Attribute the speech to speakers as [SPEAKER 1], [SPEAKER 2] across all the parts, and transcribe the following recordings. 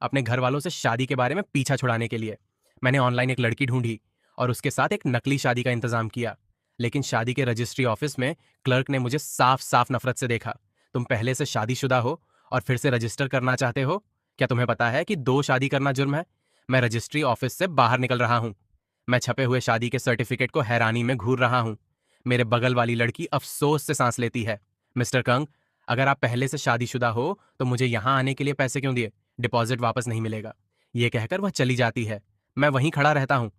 [SPEAKER 1] अपने घर वालों से शादी के बारे में पीछा छुड़ाने के लिए। मैंने ऑनलाइन एक लड़की ढूंढी और उसके साथ एक नकली शादी का इंतजाम किया। लेकिन शादी के रजिस्ट्री ऑफिस में क्लर्क ने मुझे साफ साफ नफरत से देखा। तुम पहले से शादीशुदा हो और फिर से रजिस्टर करना चाहते हो? क्या तुम्हें पता है कि दो शादी करना जुर्म है? मैं रजिस्ट्री ऑफिस से बाहर निकल रहा हूँ। मैं छपे हुए शादी के सर्टिफिकेट को हैरानी में घूर रहा हूँ। मेरे बगल वाली लड़की अफसोस से सांस लेती है। मिस्टर कंग, अगर आप पहले से शादीशुदा हो तो मुझे यहाँ आने के लिए पैसे क्यों दिए? डिपॉजिट वापस नहीं मिलेगा। ये कहकर वह चली जाती है। मैं वहीं खड़ा रहता हूँ।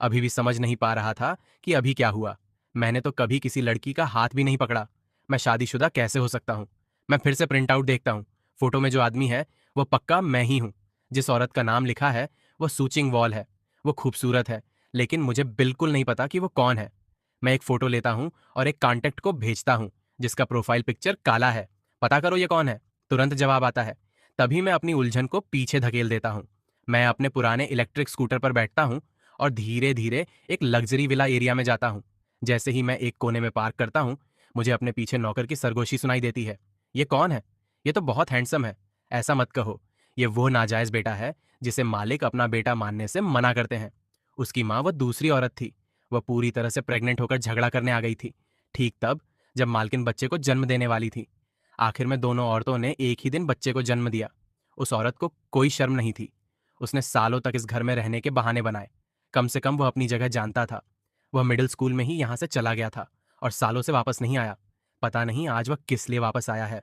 [SPEAKER 1] अभी भी समझ नहीं पा रहा था कि अभी क्या हुआ। मैंने तो कभी किसी लड़की का हाथ भी नहीं पकड़ा। मैं शादीशुदा कैसे हो सकता हूँ? मैं फिर से प्रिंट आउट देखता हूँ। फोटो में जो आदमी है वो पक्का मैं ही हूँ। जिस औरत का नाम लिखा है वो सूचिंग वॉल है। वो खूबसूरत है, लेकिन मुझे बिल्कुल नहीं पता कि वो कौन है। मैं एक फोटो लेता हूँ और एक कॉन्टेक्ट को भेजता हूँ जिसका प्रोफाइल पिक्चर काला है। पता करो ये कौन है। तुरंत जवाब आता है। तभी मैं अपनी उलझन को पीछे धकेल देता हूँ। मैं अपने पुराने इलेक्ट्रिक स्कूटर पर बैठता हूँ और धीरे धीरे एक लग्जरी विला एरिया में जाता हूँ। जैसे ही मैं एक कोने में पार्क करता हूँ, मुझे अपने पीछे नौकर की सरगोशी सुनाई देती है। ये कौन है? ये तो बहुत हैंडसम है। ऐसा मत कहो। ये वो नाजायज बेटा है जिसे मालिक अपना बेटा मानने से मना करते हैं। उसकी माँ वह दूसरी औरत थी। वह पूरी तरह से प्रेग्नेंट होकर झगड़ा करने आ गई थी, ठीक तब जब मालकिन बच्चे को जन्म देने वाली थी। आखिर में दोनों औरतों ने एक ही दिन बच्चे को जन्म दिया। उस औरत को कोई शर्म नहीं थी। उसने सालों तक इस घर में रहने के बहाने बनाए। कम से कम वह अपनी जगह जानता था। वह मिडिल स्कूल में ही यहां से चला गया था और सालों से वापस नहीं आया। पता नहीं आज वह किस लिए वापस आया है।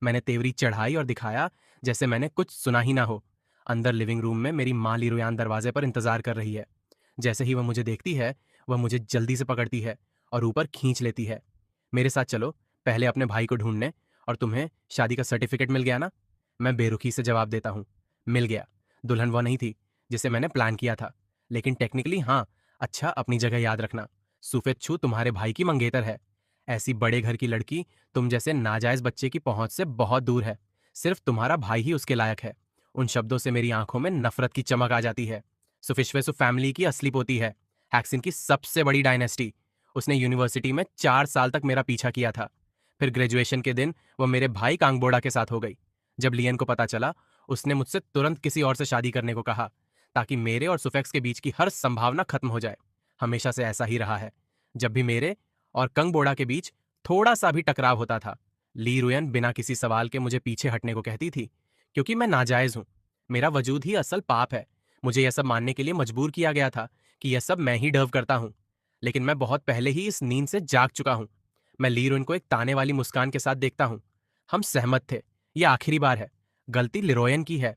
[SPEAKER 1] मैंने तेवरी चढ़ाई और दिखाया जैसे मैंने कुछ सुना ही ना हो। अंदर लिविंग रूम में मेरी माँ लीरुयान दरवाजे पर इंतजार कर रही है। जैसे ही वह मुझे देखती है, वह मुझे जल्दी से पकड़ती है और ऊपर खींच लेती है। मेरे साथ चलो, पहले अपने भाई को ढूंढने। और तुम्हें शादी का सर्टिफिकेट मिल गया ना? मैं बेरुखी से जवाब देता हूँ। मिल गया। दुल्हन वो नहीं थी जिसे मैंने प्लान किया था, लेकिन टेक्निकली हाँ। अच्छा, अपनी जगह याद रखना। सुफेद छू तुम्हारे भाई की मंगेतर है। ऐसी बड़े घर की लड़की तुम जैसे नाजायज बच्चे की पहुंच से बहुत दूर है। सिर्फ तुम्हारा भाई ही उसके लायक है। उन शब्दों से मेरी आंखों में नफरत की चमक आ जाती है। सुफिश्वेसु फैमिली की असली पोती है। हैक्सिन की सबसे बड़ी डायनेस्टी। उसने यूनिवर्सिटी में 4 साल तक मेरा पीछा किया था। फिर ग्रेजुएशन के दिन वो मेरे भाई कांगबोड़ा के साथ हो गई। जब लियन को पता चला, उसने मुझसे तुरंत किसी और से शादी करने को कहा, ताकि मेरे और सुफेक्स के बीच की हर संभावना खत्म हो जाए। हमेशा से ऐसा ही रहा है। जब भी मेरे और कंगबोड़ा के बीच थोड़ा सा भी टकराव होता था, ली रुयन बिना किसी सवाल के मुझे पीछे हटने को कहती थी, क्योंकि मैं नाजायज हूं। मेरा वजूद ही असल पाप है। मुझे यह सब मानने के लिए मजबूर किया गया था कि यह सब मैं ही डर्व करता हूं। लेकिन मैं बहुत पहले ही इस नींद से जाग चुका हूं। मैं ली रुयन को एक ताने वाली मुस्कान के साथ देखता हूं। हम सहमत थे। यह आखिरी बार है। गलती लिरोयन की है।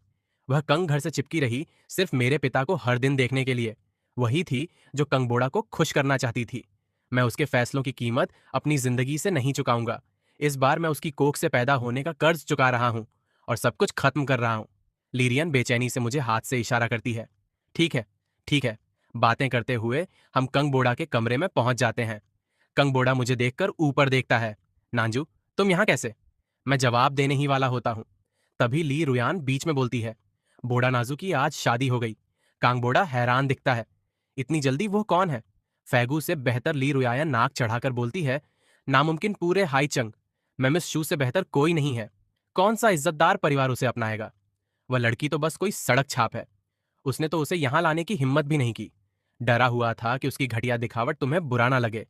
[SPEAKER 1] वह कंग घर से चिपकी रही सिर्फ मेरे पिता को हर दिन देखने के लिए। वही थी जो कंगबोड़ा को खुश करना चाहती थी। मैं उसके फैसलों की कीमत अपनी जिंदगी से नहीं चुकाऊंगा। इस बार मैं उसकी कोख से पैदा होने का कर्ज चुका रहा हूं और सब कुछ खत्म कर रहा हूं। लीरियन बेचैनी से मुझे हाथ से इशारा करती है। ठीक है, ठीक है। बातें करते हुए हम कंगबोड़ा के कमरे में पहुंच जाते हैं। कंगबोड़ा मुझे देखकर ऊपर देखता है। नांजू, तुम यहां कैसे? मैं जवाब देने ही वाला होता हूं, तभी ली रुयान बीच में बोलती है। बोड़ा नाजू की आज शादी हो गई। कांगबोड़ा हैरान दिखता है। इतनी जल्दी? वो कौन है? फैगू से बेहतर ली रुयाया नाक चढ़ाकर बोलती है। नामुमकिन पूरे हाईचंग। मैं मिस शू से बेहतर कोई नहीं है। कौन सा इज्जतदार परिवार उसे अपनाएगा? वह लड़की तो बस कोई सड़क छाप है। उसने तो उसे यहां लाने की हिम्मत भी नहीं की। डरा हुआ था कि उसकी घटिया दिखावट तुम्हें बुरा ना लगे।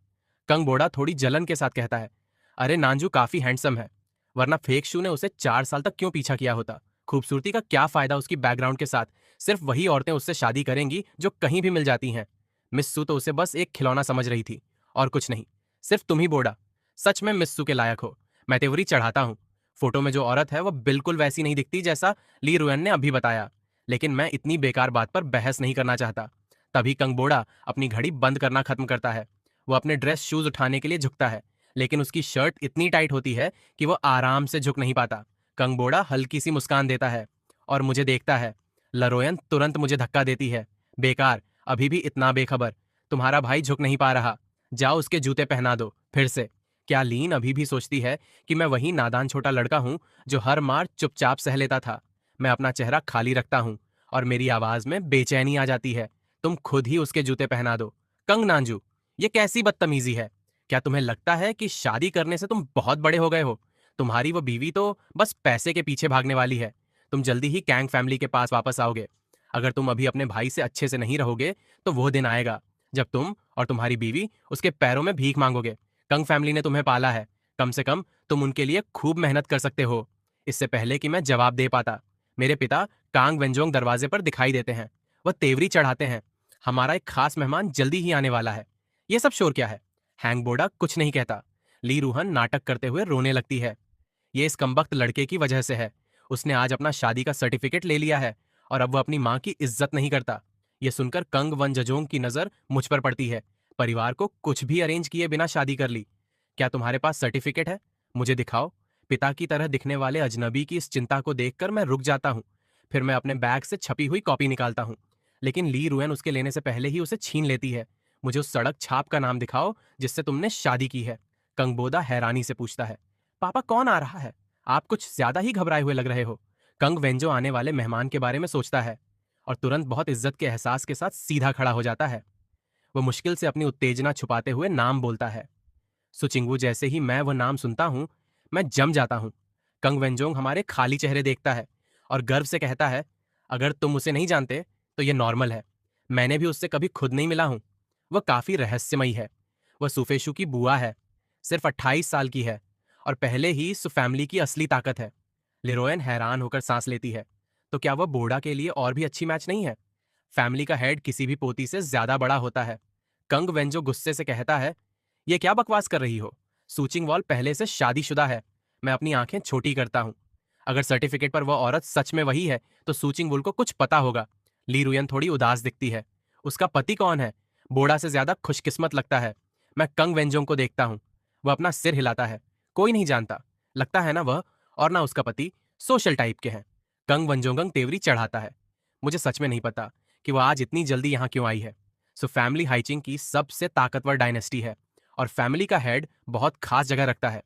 [SPEAKER 1] कंगबोड़ा थोड़ी जलन के साथ कहता है। अरे नांजू काफी हैंडसम है, वरना फेक शू ने उसे 4 साल तक क्यों पीछा किया होता? खूबसूरती का क्या फायदा उसकी बैकग्राउंड के साथ? सिर्फ वही औरतें उससे शादी करेंगी जो कहीं भी मिल जाती हैं। मिस सू तो उसे बस एक खिलौना समझ रही थी, और कुछ नहीं। सिर्फ तुम ही बोड़ा सच में मिस सू के लायक हो। मैं तेवरी चढ़ाता हूं। फोटो में जो औरत है वह बिल्कुल वैसी नहीं दिखती जैसा ली रुयन ने अभी बताया। लेकिन मैं इतनी बेकार बात पर बहस नहीं करना चाहता। तभी कंगबोड़ा अपनी घड़ी बंद करना खत्म करता है। वो अपने ड्रेस शूज उठाने के लिए झुकता है, लेकिन उसकी शर्ट इतनी टाइट होती है कि वो आराम से झुक नहीं पाता। कंगबोड़ा हल्की सी मुस्कान देता है और मुझे देखता है। लरोयन तुरंत मुझे धक्का देती है। बेकार, अभी भी इतना बेखबर। तुम्हारा भाई झुक नहीं पा रहा। जाओ उसके जूते पहना दो फिर से। क्या लीन अभी भी सोचती है कि मैं वही नादान छोटा लड़का हूं जो हर मार चुपचाप सह लेता था? मैं अपना चेहरा खाली रखता हूं और मेरी आवाज में बेचैनी आ जाती है। तुम खुद ही उसके जूते पहना दो। कंग नांजू, ये कैसी बदतमीजी है? क्या तुम्हें लगता है कि शादी करने से तुम बहुत बड़े हो गए हो? तुम्हारी वो बीवी तो बस पैसे के पीछे भागने वाली है। तुम जल्दी ही कैंग फैमिली के पास वापस आओगे। अगर तुम अभी अपने भाई से अच्छे से नहीं रहोगे तो वो दिन आएगा जब तुम और तुम्हारी बीवी उसके पैरों में भीख मांगोगे। कंग फैमिली ने तुम्हें पाला है, कम से कम तुम उनके लिए खूब मेहनत कर सकते हो। इससे पहले कि मैं जवाब दे पाता, मेरे पिता कांग वेंजोंग दरवाजे पर दिखाई देते हैं। वह तेवरी चढ़ाते हैं, हमारा एक खास मेहमान जल्दी ही आने वाला है। ये सब शोर क्या है? हैंग बोडा कुछ नहीं कहता। ली रूहन नाटक करते हुए रोने लगती है। ये इस कमबख्त लड़के की वजह से है। उसने आज अपना शादी का सर्टिफिकेट ले लिया है और अब वह अपनी माँ की इज्जत नहीं करता। यह सुनकर कंग वन जजोंग की नजर मुझ पर पड़ती है। परिवार को कुछ भी अरेंज किए बिना शादी कर ली। क्या तुम्हारे पास सर्टिफिकेट है? मुझे दिखाओ। पिता की तरह दिखने वाले अजनबी की इस चिंता को देखकर मैं रुक जाता हूँ। फिर मैं अपने बैग से छपी हुई कॉपी निकालता हूँ, लेकिन ली रुएन उसके लेने से पहले ही उसे छीन लेती है। मुझे उस सड़क छाप का नाम दिखाओ जिससे तुमने शादी की है। कंगबोदा हैरानी से पूछता है। पापा कौन आ रहा है? आप कुछ ज्यादा ही घबराए हुए लग रहे हो। कंग वेंजो आने वाले मेहमान के बारे में सोचता है और तुरंत बहुत इज्जत के एहसास के साथ सीधा खड़ा हो जाता है। वह मुश्किल से अपनी उत्तेजना छुपाते हुए नाम बोलता है। सुचिंगवू। जैसे ही मैं वह नाम सुनता हूं, मैं जम जाता हूं। कंग वेंजोंग हमारे खाली चेहरे देखता है और गर्व से कहता है, अगर तुम उसे नहीं जानते तो यह नॉर्मल है। मैंने भी उससे कभी खुद नहीं मिला हूं। वह काफी रहस्यमयी है। वह सुफेशु की बुआ है, सिर्फ 28 साल की है और पहले ही सु फैमिली की असली ताकत है। लिरोयन हैरान होकर सांस लेती है। तो क्या वह बोर्डा के लिए और भी अच्छी मैच नहीं है? फैमिली का हेड किसी भी पोती से ज्यादा बड़ा होता है। कंग वेंजो गुस्से से कहता है, यह क्या बकवास कर रही हो? सूचिंग वॉल पहले से शादीशुदा है। मैं अपनी आंखें छोटी करता हूं। अगर सर्टिफिकेट पर वह औरत सच में वही है तो सूचिंग वुल को कुछ पता होगा। ली रुयन थोड़ी उदास दिखती है। उसका पति कौन है? बोड़ा से ज्यादा खुशकिस्मत लगता है। मैं कंग वेंजोंग को देखता हूं। वह अपना सिर हिलाता है। कोई नहीं जानता। लगता है ना वह और ना उसका पति सोशल टाइप के हैं। कंग वंजोंगंग तेवरी चढ़ाता है। मुझे सच में नहीं पता कि वह आज इतनी जल्दी यहां क्यों आई है। सो फैमिली हाइचिंग की सबसे ताकतवर डायनेस्टी है और फैमिली का हेड बहुत खास जगह रखता है।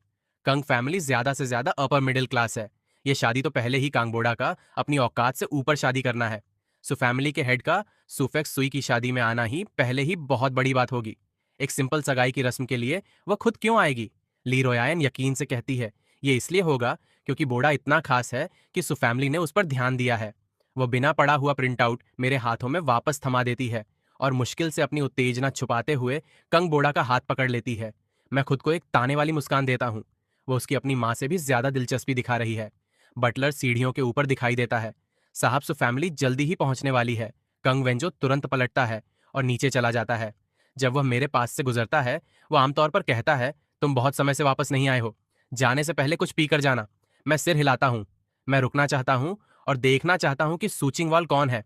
[SPEAKER 1] कंग फैमिली ज्यादा से ज्यादा अपर मिडिल क्लास है। ये शादी तो पहले ही कांगबोड़ा का अपनी औकात से ऊपर शादी करना है। सो फैमिली के हेड का सुफेक्स सुई की शादी में आना ही पहले ही बहुत बड़ी बात होगी। एक सिंपल सगाई की रस्म के लिए वह खुद क्यों आएगी? ली रोयायन यकीन से कहती है, ये इसलिए होगा क्योंकि बोड़ा इतना खास है कि सु फैमिली ने उस पर ध्यान दिया है। वह बिना पड़ा हुआ प्रिंट आउट मेरे हाथों में वापस थमा देती है और मुश्किल से अपनी उत्तेजना छुपाते हुए कंग बोड़ा का हाथ पकड़ लेती है। मैं खुद को एक ताने वाली मुस्कान देता हूँ। वो उसकी अपनी माँ से भी ज्यादा दिलचस्पी दिखा रही है। बटलर सीढ़ियों के ऊपर दिखाई देता है। साहब सु फैमिली जल्दी ही पहुंचने वाली है। कंग वेंजो तुरंत पलटता है और नीचे चला जाता है। जब वह मेरे पास से गुजरता है, वह आमतौर पर कहता है, तुम बहुत समय से वापस नहीं आए हो, जाने से पहले कुछ पीकर जाना। मैं सिर हिलाता हूं। मैं रुकना चाहता हूं और देखना चाहता हूं कि सूचिंगवाल कौन है।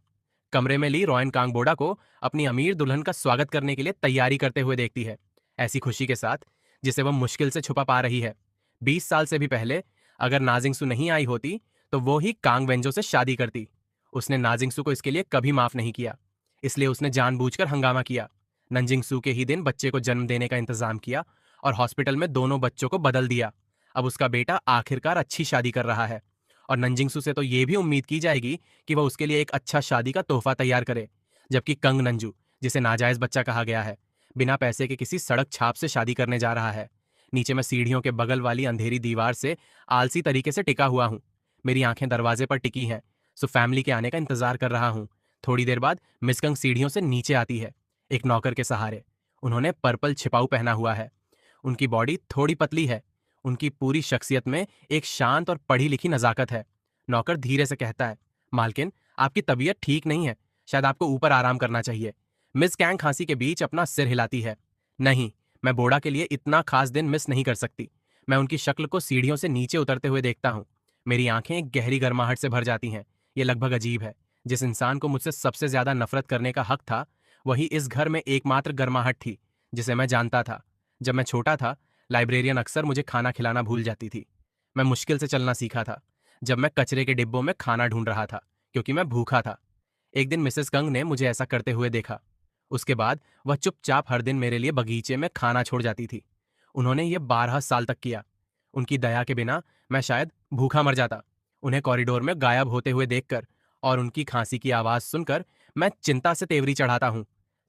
[SPEAKER 1] कमरे में ली रॉयन कांगबोडा को अपनी अमीर दुल्हन का स्वागत करने के लिए तैयारी करते हुए देखती है, ऐसी खुशी के साथ जिसे वह मुश्किल से छुपा पा रही है। 20 साल से भी पहले अगर नाजिंगसु नहीं आई होती तो वो ही कांग वेंजो से शादी करती। उसने नाजिंगसु को इसके लिए कभी माफ नहीं किया, इसलिए उसने जानबूझकर हंगामा किया। नंजिंगसू के ही दिन बच्चे को जन्म देने का इंतजाम किया और हॉस्पिटल में दोनों बच्चों को बदल दिया। अब उसका बेटा आखिरकार अच्छी शादी कर रहा है और नंजिंगसू से तो यह भी उम्मीद की जाएगी कि वह उसके लिए एक अच्छा शादी का तोहफा तैयार करे। जबकि कंग नंजू, जिसे नाजायज बच्चा कहा गया है, बिना पैसे के किसी सड़क छाप से शादी करने जा रहा है। नीचे मैं सीढ़ियों के बगल वाली अंधेरी दीवार से आलसी तरीके से टिका हुआ हूं। मेरी आंखें दरवाजे पर टिकी हैं, सो फैमिली के आने का इंतजार कर रहा हूं। थोड़ी देर बाद मिस कंग सीढ़ियों से नीचे आती है, एक नौकर के सहारे। उन्होंने पर्पल छिपाऊ पहना हुआ है। उनकी बॉडी थोड़ी पतली है। उनकी पूरी शख्सियत में एक शांत और पढ़ी लिखी नजाकत है। नौकर धीरे से कहता है, मालकिन, आपकी तबीयत ठीक नहीं है, शायद आपको ऊपर आराम करना चाहिए। मिस कैंग खांसी के बीच अपना सिर हिलाती है। नहीं, मैं बोड़ा के लिए इतना खास दिन मिस नहीं कर सकती। मैं उनकी शक्ल को सीढ़ियों से नीचे उतरते हुए देखता हूँ। मेरी आंखें एक गहरी गर्माहट से भर जाती हैं। ये लगभग अजीब है। जिस इंसान को मुझसे सबसे ज्यादा नफरत करने का हक था, वही इस घर में एकमात्र गर्माहट थी जिसे मैं जानता था। जब मैं छोटा था, लाइब्रेरियन अक्सर मुझे खाना खिलाना भूल जाती थी। मैं मुश्किल से चलना सीखा था जब मैं कचरे के डिब्बों में खाना ढूंढ रहा था, क्योंकि मैं भूखा था। एक दिन मिसेस कंग ने मुझे ऐसा करते हुए देखा। उसके बाद वह चुपचाप हर दिन मेरे लिए बगीचे में खाना छोड़ जाती थी। उन्होंने ये 12 साल तक किया। उनकी दया के बिना मैं शायद भूखा मर जाता। उन्हें कॉरिडोर में गायब होते हुए देखकर और उनकी खांसी की आवाज सुनकर मैं चिंता से तेवरी चढ़ाता हूं।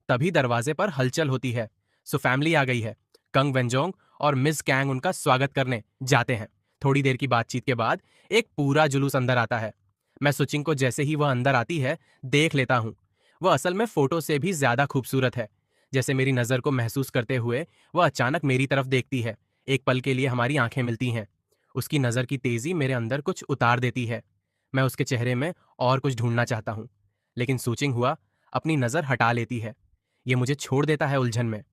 [SPEAKER 1] तभी दरवाजे पर हलचल होती है। सो फैमिली आ गई है। कंग वेंजोंग और मिस कैंग उनका स्वागत करने जाते हैं। थोड़ी देर की बातचीत के बाद एक पूरा जुलूस अंदर आता है। मैं सुचिंग को जैसे ही वह अंदर आती है देख लेता हूँ। वह असल में फोटो से भी ज्यादा खूबसूरत है। जैसे मेरी नजर को महसूस करते हुए वह अचानक मेरी तरफ देखती है। एक पल के लिए हमारी आंखें मिलती हैं। उसकी नजर की तेजी मेरे अंदर कुछ उतार देती है। मैं उसके चेहरे में और कुछ ढूंढना चाहता हूँ, लेकिन सूचिंग हुआ अपनी नजर हटा लेती है। ये मुझे छोड़ देता है उलझन में।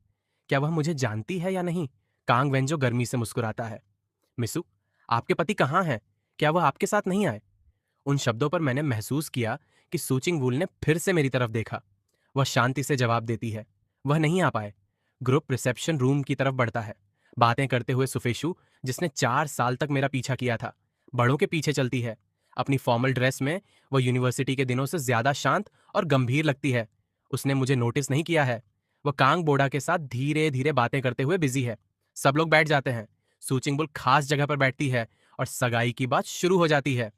[SPEAKER 1] क्या वह मुझे जानती है या नहीं? कांग वेंजो गर्मी से मुस्कुराता है। मिसु, आपके पति कहाँ हैं? क्या वह आपके साथ नहीं आए? उन शब्दों पर मैंने महसूस किया कि सूचिंग वूल ने फिर से मेरी तरफ देखा। वह शांति से जवाब देती है, वह नहीं आ पाए। ग्रुप रिसेप्शन रूम की तरफ बढ़ता है। बातें करते हुए सुफेशु, जिसने 4 साल तक मेरा पीछा किया था, बड़ों के पीछे चलती है। अपनी फॉर्मल ड्रेस में वह यूनिवर्सिटी के दिनों से ज्यादा शांत और गंभीर लगती है। उसने मुझे नोटिस नहीं किया है। वह कांग बोडा के साथ धीरे धीरे बातें करते हुए बिजी है। सब लोग बैठ जाते हैं। सूचिंग बुल खास जगह पर बैठती है और सगाई की बात शुरू हो जाती है।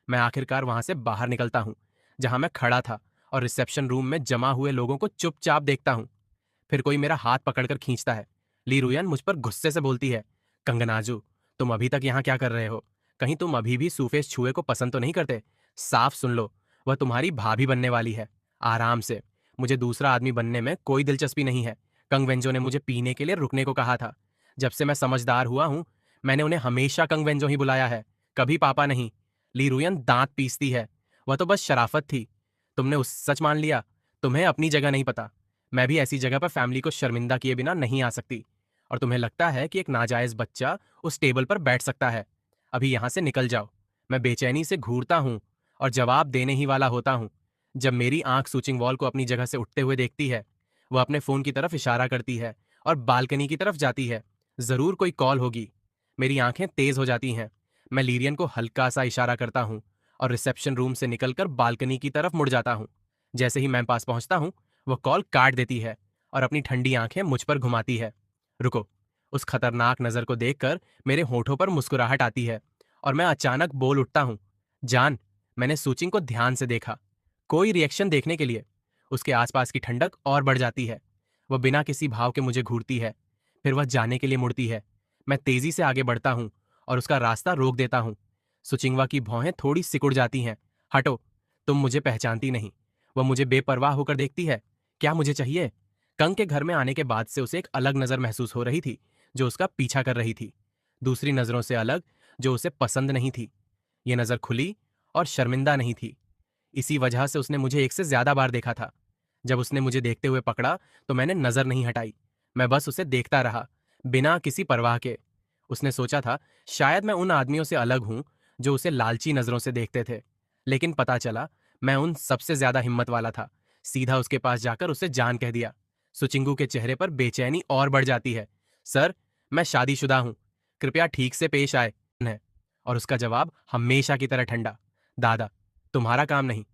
[SPEAKER 1] मैं आखिरकार वहां से बाहर निकलता हूँ, जहां मैं खड़ा था, और रिसेप्शन रूम में जमा हुए लोगों को चुपचाप देखता हूँ। फिर कोई मेरा हाथ पकड़कर खींचता है। ली रुयन मुझ पर गुस्से से बोलती है, कंगनाजू, तुम अभी तक यहाँ क्या कर रहे हो? कहीं तुम अभी भी सूफेस छुए को पसंद तो नहीं करते? साफ सुन लो, वह तुम्हारी भाभी बनने वाली है। आराम से। मुझे दूसरा आदमी बनने में कोई दिलचस्पी नहीं है। कंगवेंजो ने मुझे पीने के लिए रुकने को कहा था। जब से मैं समझदार हुआ हूं, मैंने उन्हें हमेशा कंगवेंजो ही बुलाया है, कभी पापा नहीं। ली रुयन दांत पीसती है। वह तो बस शराफत थी। तुमने उस सच मान लिया। तुम्हें अपनी जगह नहीं पता। मैं भी ऐसी जगह पर फैमिली को शर्मिंदा किए बिना नहीं आ सकती। और तुम्हें लगता है कि एक नाजायज बच्चा उस टेबल पर बैठ सकता है? अभी यहां से निकल जाओ। मैं बेचैनी से घूरता हूं और जवाब देने ही वाला होता हूं, जब मेरी आंख सूचिंग वॉल को अपनी जगह से उठते हुए देखती है। वह अपने फोन की तरफ इशारा करती है और बालकनी की तरफ जाती है। जरूर कोई कॉल होगी। मेरी आंखें तेज हो जाती हैं। मैं लीरियन को हल्का सा इशारा करता हूं और रिसेप्शन रूम से निकलकर बालकनी की तरफ मुड़ जाता हूं। जैसे ही मैं पास पहुंचता हूं, वह कॉल काट देती है और अपनी ठंडी आंखें मुझ पर घुमाती है। रुको। उस खतरनाक नजर को देखकर मेरे होठों पर मुस्कुराहट आती है और मैं अचानक बोल उठता हूं, जान। मैंने सूचिंग को ध्यान से देखा, कोई रिएक्शन देखने के लिए। उसके आसपास की ठंडक और बढ़ जाती है। वह बिना किसी भाव के मुझे घूरती है, फिर वह जाने के लिए मुड़ती है। मैं तेजी से आगे बढ़ता हूं और उसका रास्ता रोक देता हूं। सुचिंगवा की भौहें थोड़ी सिकुड़ जाती हैं। हटो, तुम मुझे पहचानती नहीं। वह मुझे बेपरवाह होकर देखती है। क्या मुझे चाहिए? कंग के घर में आने के बाद से उसे एक अलग नजर महसूस हो रही थी, जो उसका पीछा कर रही थी। दूसरी नजरों से अलग, जो उसे पसंद नहीं थी। यह नजर खुली और शर्मिंदा नहीं थी। इसी वजह से उसने मुझे एक से ज्यादा बार देखा था। जब उसने मुझे देखते हुए पकड़ा तो मैंने नजर नहीं हटाई। मैं बस उसे देखता रहा, बिना किसी परवाह के। उसने सोचा था शायद मैं उन आदमियों से अलग हूं जो उसे लालची नजरों से देखते थे, लेकिन पता चला मैं उन सबसे ज्यादा हिम्मत वाला था। सीधा उसके पास जाकर उसे जान कह दिया। सुचिंगू के चेहरे पर बेचैनी और बढ़ जाती है। सर, मैं शादीशुदा हूं, कृपया ठीक से पेश आए है। और उसका जवाब हमेशा की तरह ठंडा, दादा, तुम्हारा काम नहीं।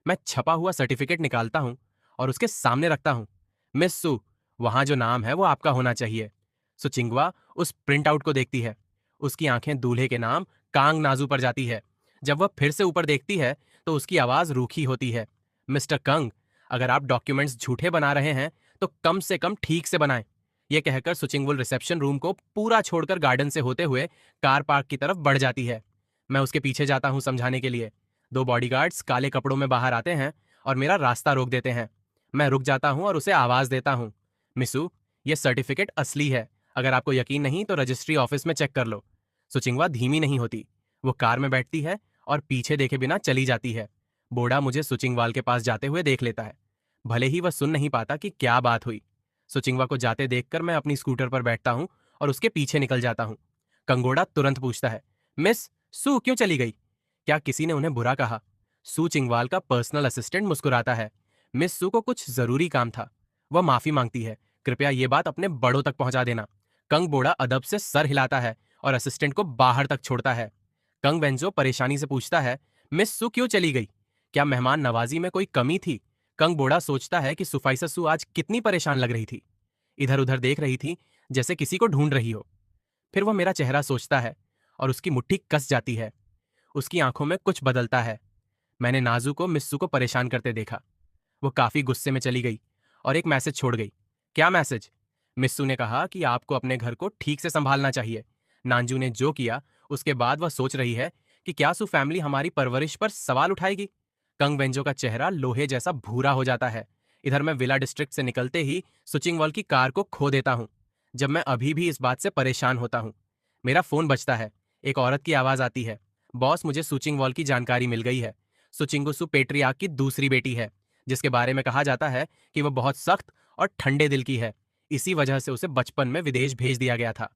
[SPEAKER 1] मैं छपा हुआ सर्टिफिकेट निकालता हूं और उसके सामने रखता हूं। मिस सू, वहां जो नाम है वो आपका होना चाहिए। सुचिंगवा उस प्रिंट आउट को देखती है। उसकी आंखें दूल्हे के नाम कांग नाजू पर जाती है। जब वह फिर से ऊपर देखती है तो उसकी आवाज रूखी होती है। मिस्टर कंग, अगर आप डॉक्यूमेंट्स झूठे बना रहे हैं तो कम से कम ठीक से बनाएं। यह कहकर सुचिंगवुल रिसेप्शन रूम को पूरा छोड़कर गार्डन से होते हुए कार पार्क की तरफ बढ़ जाती है। मैं उसके पीछे जाता हूं समझाने के लिए। 2 बॉडीगार्ड्स काले कपड़ों में बाहर आते हैं और मेरा रास्ता रोक देते हैं। मैं रुक जाता हूं और उसे आवाज देता हूं, मिसू, यह सर्टिफिकेट असली है। अगर आपको यकीन नहीं तो रजिस्ट्री ऑफिस में चेक कर लो। सुचिंगवा धीमी नहीं होती। वो कार में बैठती है और पीछे देखे बिना चली जाती है। बोडा मुझे सुचिंगवाल के पास जाते हुए देख लेता है। भले ही वह सुन नहीं पाता कि क्या बात हुई। सुचिंगवा को जाते देखकर मैं अपनी स्कूटर पर बैठता हूं और उसके पीछे निकल जाता हूं। कंगोड़ा तुरंत पूछता है, मिस सू क्यों चली गई? क्या किसी ने उन्हें बुरा कहा? सू चिंगवाल का पर्सनल असिस्टेंट मुस्कुराता है। मिस सू को कुछ जरूरी काम था। वह माफी मांगती है। कृपया यह बात अपने बड़ों तक पहुंचा देना। कंग बोड़ा अदब से सर हिलाता है और असिस्टेंट को बाहर तक छोड़ता है। कंग वेंजो परेशानी से पूछता है, मिस सू क्यों चली गई? क्या मेहमान नवाजी में कोई कमी थी? कंग बोड़ा सोचता है कि सुफाइसा सू आज कितनी परेशान लग रही थी। इधर उधर देख रही थी, जैसे किसी को ढूंढ रही हो। फिर वह मेरा चेहरा सोचता है और उसकी मुट्ठी कस जाती है। उसकी आंखों में कुछ बदलता है। मैंने नाजू को मिस्सू को परेशान करते देखा। वो काफी गुस्से में चली गई और एक मैसेज छोड़ गई। क्या मैसेज? मिस्सू ने कहा कि आपको अपने घर को ठीक से संभालना चाहिए। नांजू ने जो किया उसके बाद वह सोच रही है कि क्या सु फैमिली हमारी परवरिश पर सवाल उठाएगी। कंग वेंजो का चेहरा लोहे जैसा भूरा हो जाता है। इधर मैं विला डिस्ट्रिक्ट से निकलते ही सुचिंगवॉल की कार को खो देता हूँ। जब मैं अभी भी इस बात से परेशान होता हूँ, मेरा फोन बजता है। एक औरत की आवाज आती है, बॉस मुझे सुचिंगवॉल की जानकारी मिल गई है। सुचिंगुसु पेट्रियार्क की दूसरी बेटी है, जिसके बारे में कहा जाता है कि वह बहुत सख्त और ठंडे दिल की है। इसी वजह से उसे बचपन में विदेश भेज दिया गया था।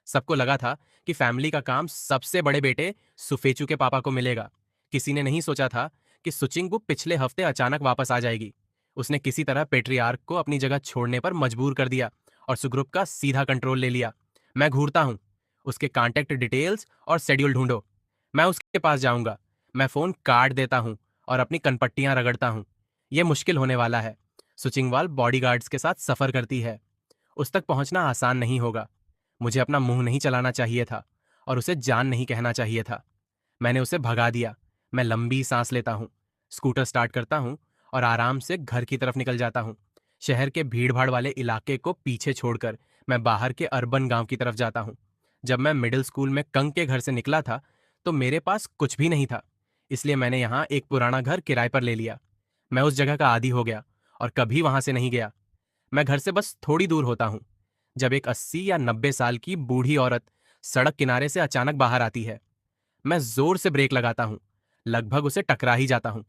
[SPEAKER 1] सबको लगा था कि फैमिली का काम सबसे बड़े बेटे सुफेचू के पापा को मिलेगा। किसी ने नहीं सोचा था कि सुचिंगु पिछले हफ्ते अचानक वापस आ जाएगी। उसने किसी तरह पेट्रियार्क को अपनी जगह छोड़ने पर मजबूर कर दिया और सुग्रुप का सीधा कंट्रोल ले लिया। मैं घूरता हूं, उसके कांटेक्ट डिटेल्स और शेड्यूल ढूंढो। मैं उसके पास जाऊंगा, मैं फोन काट देता हूं और अपनी कनपट्टियां रगड़ता हूं। यह मुश्किल होने वाला है। सुचिंगवाल बॉडीगार्ड्स के साथ सफर करती है। उस तक पहुंचना आसान नहीं होगा। मुझे अपना मुंह नहीं चलाना चाहिए था और उसे जान नहीं कहना चाहिए था। मैंने उसे भगा दिया। मैं लंबी सांस लेता हूँ, स्कूटर स्टार्ट करता हूँ और आराम से घर की तरफ निकल जाता हूँ। शहर के भीड़भाड़ वाले इलाके को पीछे छोड़कर मैं बाहर के अर्बन गांव की तरफ जाता हूँ। जब मैं मिडिल स्कूल में कंग के घर से निकला था तो मेरे पास कुछ भी नहीं था, इसलिए मैंने यहाँ एक पुराना घर किराए पर ले लिया। मैं उस जगह का आदी हो गया और कभी वहां से नहीं गया। मैं घर से बस थोड़ी दूर होता हूँ जब एक 80 या 90 साल की बूढ़ी औरत सड़क किनारे से अचानक बाहर आती है। मैं जोर से ब्रेक लगाता हूँ, लगभग उसे टकरा ही जाता हूँ।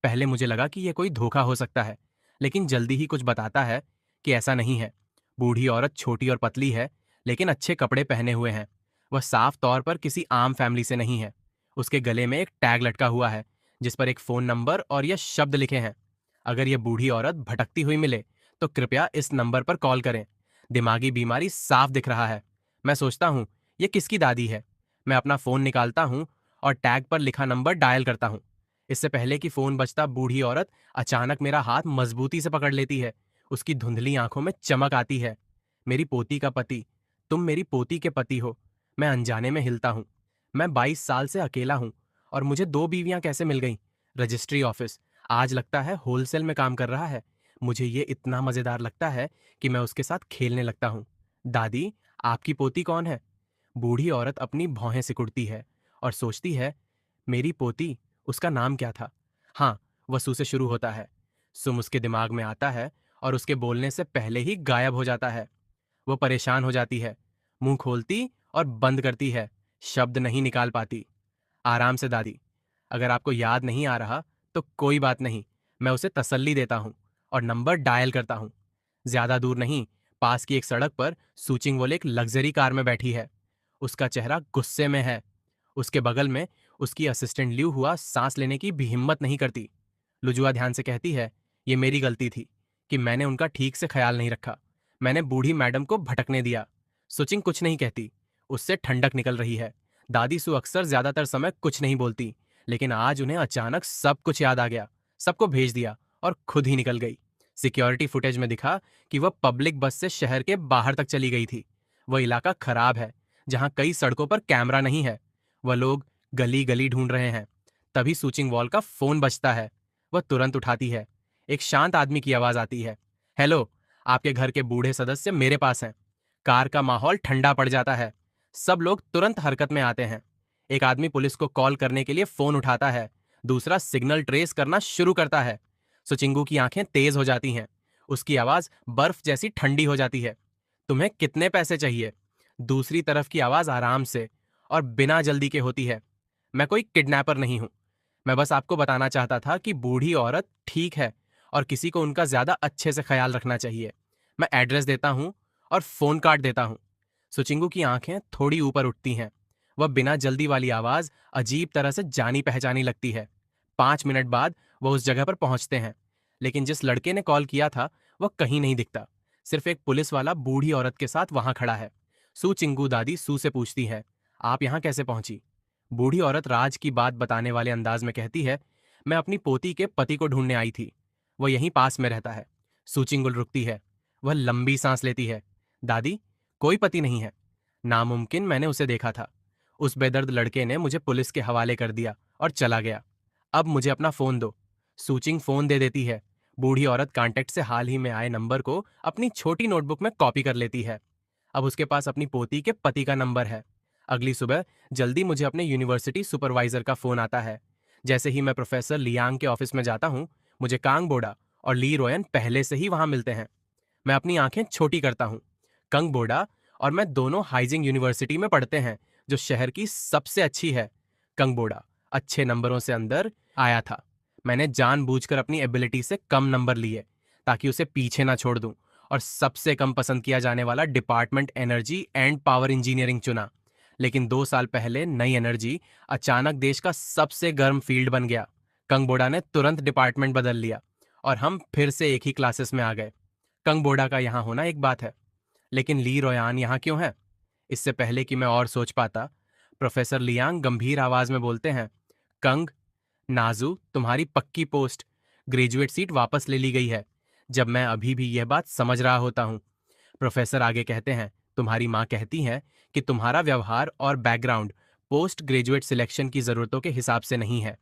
[SPEAKER 1] पहले मुझे लगा कि यह कोई धोखा हो सकता है, लेकिन जल्दी ही कुछ बताता है कि ऐसा नहीं है। बूढ़ी औरत छोटी और पतली है, लेकिन अच्छे कपड़े पहने हुए हैं। वह साफ तौर पर किसी आम फैमिली से नहीं है। उसके गले में एक टैग लटका हुआ है जिस पर एक फोन नंबर और यह शब्द लिखे हैं, अगर यह बूढ़ी औरत भटकती हुई मिले तो कृपया इस नंबर पर कॉल करें। दिमागी बीमारी साफ दिख रहा है। मैं सोचता हूँ, यह किसकी दादी है। मैं अपना फोन निकालता हूँ और टैग पर लिखा नंबर डायल करता हूँ। इससे पहले कि फोन बजता, बूढ़ी औरत अचानक मेरा हाथ मजबूती से पकड़ लेती है। उसकी धुंधली आंखों में चमक आती है। मेरी पोती का पति, तुम मेरी पोती के पति हो। मैं अनजाने में हिलता हूँ। मैं 22 साल से अकेला हूँ और मुझे 2 बीवियां कैसे मिल गईं? रजिस्ट्री ऑफिस आज लगता है होलसेल में काम कर रहा है। मुझे ये इतना मजेदार लगता है कि मैं उसके साथ खेलने लगता हूँ। दादी, आपकी पोती कौन है? बूढ़ी औरत अपनी भौहें सिकुड़ती है और सोचती है, मेरी पोती, उसका नाम क्या था? हाँ, वसु से शुरू होता है। सुम उसके दिमाग में आता है और उसके बोलने से पहले ही गायब हो जाता है। वो परेशान हो जाती है, मुंह खोलती और बंद करती है, शब्द नहीं निकाल पाती। आराम से दादी, अगर आपको याद नहीं आ रहा तो कोई बात नहीं। मैं उसे तसल्ली देता हूँ और नंबर डायल करता हूँ। ज्यादा दूर नहीं, पास की एक सड़क पर सूचिंगवोले एक लग्जरी कार में बैठी है। उसका चेहरा गुस्से में है। उसके बगल में उसकी असिस्टेंट ल्यू हुआ सांस लेने की भी हिम्मत नहीं करती। लुजुआ ध्यान से कहती है, ये मेरी गलती थी कि मैंने उनका ठीक से ख्याल नहीं रखा। मैंने बूढ़ी मैडम को भटकने दिया। सुचिंग कुछ नहीं कहती, उससे ठंडक निकल रही है। दादी सु अक्सर ज्यादातर समय कुछ नहीं बोलती, लेकिन आज उन्हें अचानक सब कुछ याद आ गया। सबको भेज दिया और खुद ही निकल गई। सिक्योरिटी फुटेज में दिखा कि वह पब्लिक बस से शहर के बाहर तक चली गई थी। वह इलाका खराब है, जहां कई सड़कों पर कैमरा नहीं है। वह लोग गली गली ढूंढ रहे हैं। तभी सूचिंग वॉल का फोन बजता है। वह तुरंत उठाती है। एक शांत आदमी की आवाज आती है, हेलो, आपके घर के बूढ़े सदस्य मेरे पास हैं। कार का माहौल ठंडा पड़ जाता है। सब लोग तुरंत हरकत में आते हैं। एक आदमी पुलिस को कॉल करने के लिए फोन उठाता है, दूसरा सिग्नल ट्रेस करना शुरू करता है। सुचिंगू की आंखें तेज हो जाती हैं। उसकी आवाज बर्फ जैसी ठंडी हो जाती है। तुम्हें कितने पैसे चाहिए? दूसरी तरफ की आवाज आराम से और बिना जल्दी के होती है, मैं कोई किडनैपर नहीं हूं। मैं बस आपको बताना चाहता था कि बूढ़ी औरत ठीक है और किसी को उनका ज्यादा अच्छे से ख्याल रखना चाहिए। मैं एड्रेस देता हूं और फोन काट देता हूं। सुचिंगू की आंखें थोड़ी ऊपर उठती हैं। वह बिना जल्दी वाली आवाज अजीब तरह से जानी पहचानी लगती है। 5 मिनट बाद वह उस जगह पर पहुंचते हैं, लेकिन जिस लड़के ने कॉल किया था वह कहीं नहीं दिखता। सिर्फ एक पुलिस वाला बूढ़ी औरत के साथ वहां खड़ा है। सू चिंगू दादी सू से पूछती है, आप यहां कैसे पहुंची? बूढ़ी औरत राज की बात बताने वाले अंदाज में कहती है, मैं अपनी पोती के पति को ढूंढने आई थी। वह यहीं पास में रहता है। सूचिंगुल रुकती है। वह लंबी सांस लेती है। दादी, कोई पति नहीं है। नामुमकिन, मैंने उसे देखा था। उस बेदर्द लड़के ने मुझे पुलिस के हवाले कर दिया और चला गया। अब मुझे अपना फोन दो। सूचिंग फोन दे देती है। बूढ़ी औरत कांटेक्ट से हाल ही में आए नंबर को अपनी छोटी नोटबुक में कॉपी कर लेती है। अब उसके पास अपनी पोती के पति का नंबर है। अगली सुबह जल्दी मुझे अपने यूनिवर्सिटी सुपरवाइजर का फोन आता है। जैसे ही मैं प्रोफेसर लियांग के ऑफिस में जाता हूँ, मुझे कांग बोडा और ली रोयन पहले से ही वहां मिलते हैं। मैं अपनी आंखें छोटी करता हूँ। कंग बोडा और मैं दोनों हाइजिंग यूनिवर्सिटी में पढ़ते हैं, जो शहर की सबसे अच्छी है। कंग बोडा अच्छे नंबरों से अंदर आया था। मैंने जानबूझकर अपनी एबिलिटी से कम नंबर लिए ताकि उसे पीछे ना छोड़ दूं, और सबसे कम पसंद किया जाने वाला department energy and power engineering चुना। लेकिन 2 साल पहले नई एनर्जी अचानक देश का सबसे गर्म फील्ड बन गया। कंग बोडा ने तुरंत डिपार्टमेंट बदल लिया और हम फिर से एक ही क्लासेस में आ गए। कंग बोडा का यहाँ होना एक बात है, लेकिन ली रोयान यहाँ क्यों है? इससे पहले कि मैं और सोच पाता, प्रोफेसर लियांग गंभीर आवाज में बोलते हैं, कंग, नाजू, तुम्हारी पक्की पोस्ट, ग्रेजुएट सीट वापस ले ली गई है। जब मैं अभी भी यह बात समझ रहा होता हूँ। प्रोफेसर आगे कहते हैं, तुम्हारी माँ कहती है कि तुम्हारा व्यवहार और बैकग्राउंड पोस्ट ग्रेजुएट सिलेक्शन की जरूरतों के हिसाब से नहीं है।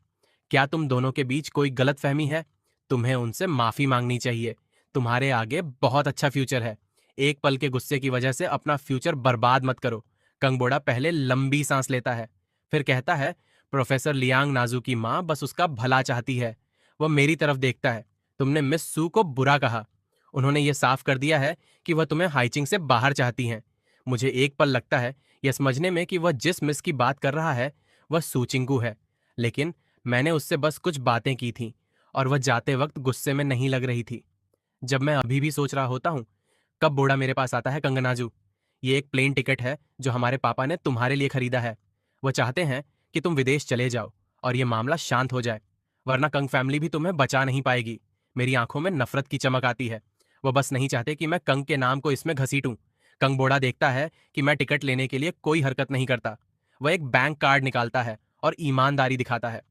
[SPEAKER 1] क्या तुम दोनों के बीच कोई गलतफहमी है? तुम्हें उनसे माफी मांगनी चाहिए। तुम्हारे आगे बहुत अच्छा फ्यूचर है। एक पल के गुस्से की वजह से अपना फ्यूचर बर्बाद मत करो। कंगबोड़ा पहले लंबी सांस लेता है, फिर कहता है, प्रोफेसर लियांग नाजू की माँ बस उसका भला चाहती है। वह मेरी तरफ देखता है। तुमने मिस सू को बुरा कहा। उन्होंने ये साफ कर दिया है कि वह तुम्हें हाइचिंग से बाहर चाहती हैं। मुझे एक पल लगता है यह समझने में कि वह जिस मिस की बात कर रहा है वह सूचिंकू है, लेकिन मैंने उससे बस कुछ बातें की थी और वह जाते वक्त गुस्से में नहीं लग रही थी। जब मैं अभी भी सोच रहा होता हूँ, कब बोड़ा मेरे पास आता है, कंगनाजू, ये एक प्लेन टिकट है जो हमारे पापा ने तुम्हारे लिए खरीदा है। वह चाहते हैं कि तुम विदेश चले जाओ और ये मामला शांत हो जाए, वरना कंग फैमिली भी तुम्हें बचा नहीं पाएगी। मेरी आंखों में नफरत की चमक आती है। वह बस नहीं चाहते कि मैं कंग के नाम को इसमें घसीटूं। कंग बोड़ा देखता है कि मैं टिकट लेने के लिए कोई हरकत नहीं करता। वह एक बैंक कार्ड निकालता है और ईमानदारी दिखाता है।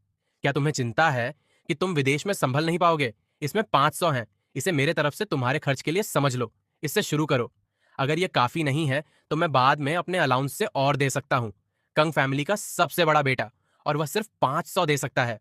[SPEAKER 1] क्या तुम्हें चिंता है कि तुम विदेश में संभल नहीं पाओगे? इसमें 500 हैं। इसे मेरे तरफ से तुम्हारे खर्च के लिए समझ लो। इससे शुरू करो। अगर यह काफी नहीं है तो मैं बाद में अपने अलाउंस से और दे सकता हूं। कंग फैमिली का सबसे बड़ा बेटा, और वह सिर्फ 500 दे सकता है।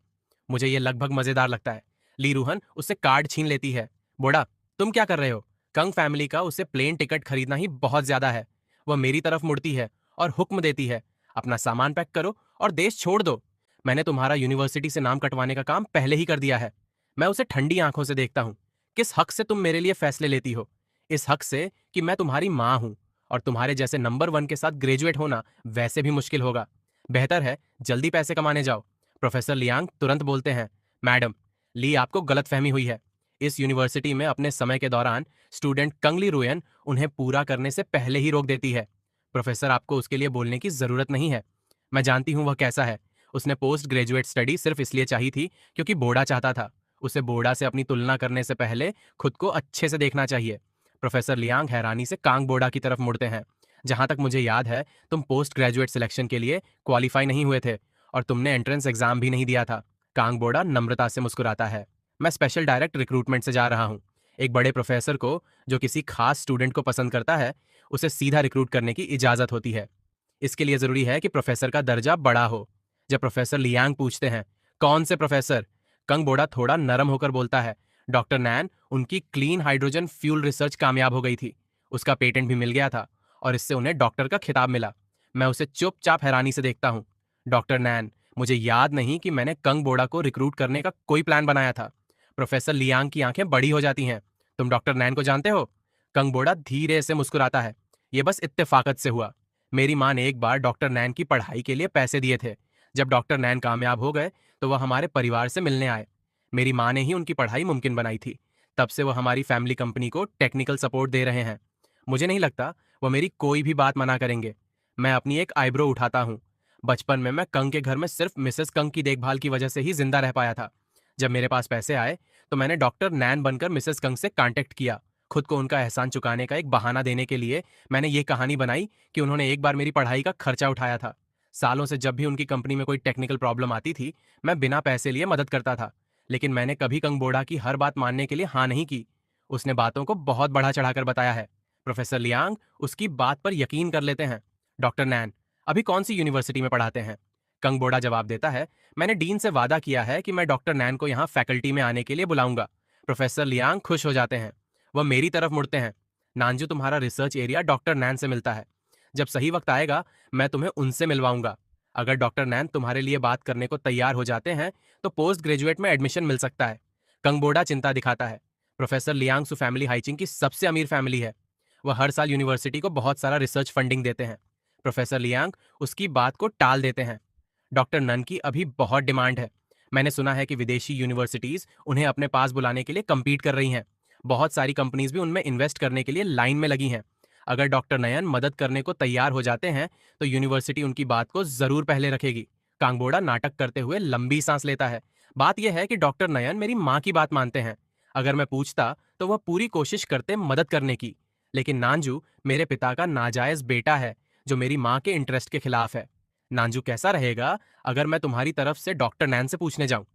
[SPEAKER 1] मुझे यह लगभग मजेदार लगता है। ली रूहन उससे कार्ड छीन लेती है। बोड़ा, तुम क्या कर रहे हो? कंग फैमिली का उसे प्लेन टिकट खरीदना ही बहुत ज्यादा है। वह मेरी तरफ मुड़ती है और हुक्म देती है, अपना सामान पैक करो और देश छोड़ दो। मैंने तुम्हारा यूनिवर्सिटी से नाम कटवाने का काम पहले ही कर दिया है। मैं उसे ठंडी आंखों से देखता हूं। किस हक से तुम मेरे लिए फैसले लेती हो? इस हक से कि मैं तुम्हारी माँ हूं, और तुम्हारे जैसे नंबर 1 के साथ ग्रेजुएट होना वैसे भी मुश्किल होगा। बेहतर है जल्दी पैसे कमाने जाओ। प्रोफेसर लियांग तुरंत बोलते हैं, मैडम, ली आपको गलतफहमी हुई है। इस यूनिवर्सिटी में अपने समय के दौरान स्टूडेंट कंगली रुयन उन्हें पूरा करने से पहले ही रोक देती है। प्रोफेसर, आपको उसके लिए बोलने की जरूरत नहीं है। मैं जानती हूं वह कैसा है। उसने पोस्ट ग्रेजुएट स्टडी सिर्फ इसलिए चाहिए थी क्योंकि बोर्डा चाहता था। उसे बोर्डा से अपनी तुलना करने से पहले खुद को अच्छे से देखना चाहिए। प्रोफेसर लियांग हैरानी से कांग बोर्डा की तरफ मुड़ते हैं। जहां तक मुझे याद है, तुम पोस्ट ग्रेजुएट सिलेक्शन के लिए क्वालिफाई नहीं हुए थे और तुमने एंट्रेंस एग्जाम भी नहीं दिया था। कांग बोर्डा नम्रता से मुस्कुराता है। मैं स्पेशल डायरेक्ट रिक्रूटमेंट से जा रहा हूँ। एक बड़े प्रोफेसर को जो किसी खास स्टूडेंट को पसंद करता है, उसे सीधा रिक्रूट करने की इजाजत होती है। इसके लिए जरूरी है कि प्रोफेसर का दर्जा बड़ा हो। जब प्रोफेसर लियांग पूछते हैं, कौन से प्रोफेसर, कंग बोड़ा थोड़ा नरम होकर बोलता है, डॉक्टर नैन, उनकी क्लीन हाइड्रोजन फ्यूल रिसर्च कामयाब हो गई थी। उसका पेटेंट भी मिल गया था और इससे उन्हें डॉक्टर का खिताब मिला। मैं उसे चुपचाप हैरानी से देखता हूँ। डॉक्टर नैन, मुझे याद नहीं कि मैंने कंग बोड़ा को रिक्रूट करने का कोई प्लान बनाया था। प्रोफेसर लियांग की आंखें बड़ी हो जाती हैं। तुम डॉक्टर नैन को जानते हो? कंग बोड़ा धीरे से मुस्कुराता है। यह बस इत्तेफाकत से हुआ। मेरी माँ ने एक बार डॉक्टर नैन की पढ़ाई के लिए पैसे दिए थे। जब डॉक्टर नैन कामयाब हो गए तो वह हमारे परिवार से मिलने आए। मेरी माँ ने ही उनकी पढ़ाई मुमकिन बनाई थी। तब से वह हमारी फैमिली कंपनी को टेक्निकल सपोर्ट दे रहे हैं। मुझे नहीं लगता वह मेरी कोई भी बात मना करेंगे। मैं अपनी एक आईब्रो उठाता हूँ। बचपन में मैं कंग के घर में सिर्फ मिसेस कंग की देखभाल की वजह से ही जिंदा रह पाया था। जब मेरे पास पैसे आए तो मैंने डॉक्टर नैन बनकर मिसेस कंग से कांटेक्ट किया। खुद को उनका एहसान चुकाने का एक बहाना देने के लिए मैंने ये कहानी बनाई कि उन्होंने एक बार मेरी पढ़ाई का खर्चा उठाया था। सालों से जब भी उनकी कंपनी में कोई टेक्निकल प्रॉब्लम आती थी, मैं बिना पैसे लिए मदद करता था। लेकिन मैंने कभी कंग बोड़ा की हर बात मानने के लिए हाँ नहीं की। उसने बातों को बहुत बढ़ा चढ़ाकर बताया है। प्रोफेसर लियांग उसकी बात पर यकीन कर लेते हैं। डॉक्टर नैन अभी कौन सी यूनिवर्सिटी में पढ़ाते हैं? कंग बोड़ा जवाब देता है, मैंने डीन से वादा किया है कि मैं डॉक्टर नैन को यहाँ फैकल्टी में आने के लिए बुलाऊंगा। प्रोफेसर लियांग खुश हो जाते हैं। वह मेरी तरफ मुड़ते हैं। नानजू, तुम्हारा रिसर्च एरिया डॉक्टर नैन से मिलता है। जब सही वक्त आएगा मैं तुम्हें उनसे मिलवाऊंगा। अगर डॉक्टर नैन तुम्हारे लिए बात करने को तैयार हो जाते हैं तो पोस्ट ग्रेजुएट में एडमिशन मिल सकता है। कंगबोडा चिंता दिखाता है। प्रोफेसर लियांगसु फैमिली हाइचिंग की सबसे अमीर फैमिली है। वह हर साल यूनिवर्सिटी को बहुत सारा रिसर्च फंडिंग देते हैं। प्रोफेसर लियांग उसकी बात को टाल देते हैं। डॉक्टर नन की अभी बहुत डिमांड है। मैंने सुना है कि विदेशी यूनिवर्सिटीज उन्हें अपने पास बुलाने के लिए कम्पीट कर रही हैं। बहुत सारी कंपनीज भी उनमें इन्वेस्ट करने के लिए लाइन में लगी हैं। अगर डॉक्टर नयन मदद करने को तैयार हो जाते हैं तो यूनिवर्सिटी उनकी बात को जरूर पहले रखेगी। कांगबोड़ा नाटक करते हुए लंबी सांस लेता है। बात यह है कि डॉक्टर नयन मेरी माँ की बात मानते हैं। अगर मैं पूछता तो वह पूरी कोशिश करते मदद करने की। लेकिन नांजू मेरे पिता का नाजायज बेटा है जो मेरी माँ के इंटरेस्ट के खिलाफ है। नांजू कैसा रहेगा अगर मैं तुम्हारी तरफ से डॉक्टर नैन से पूछने जाऊं?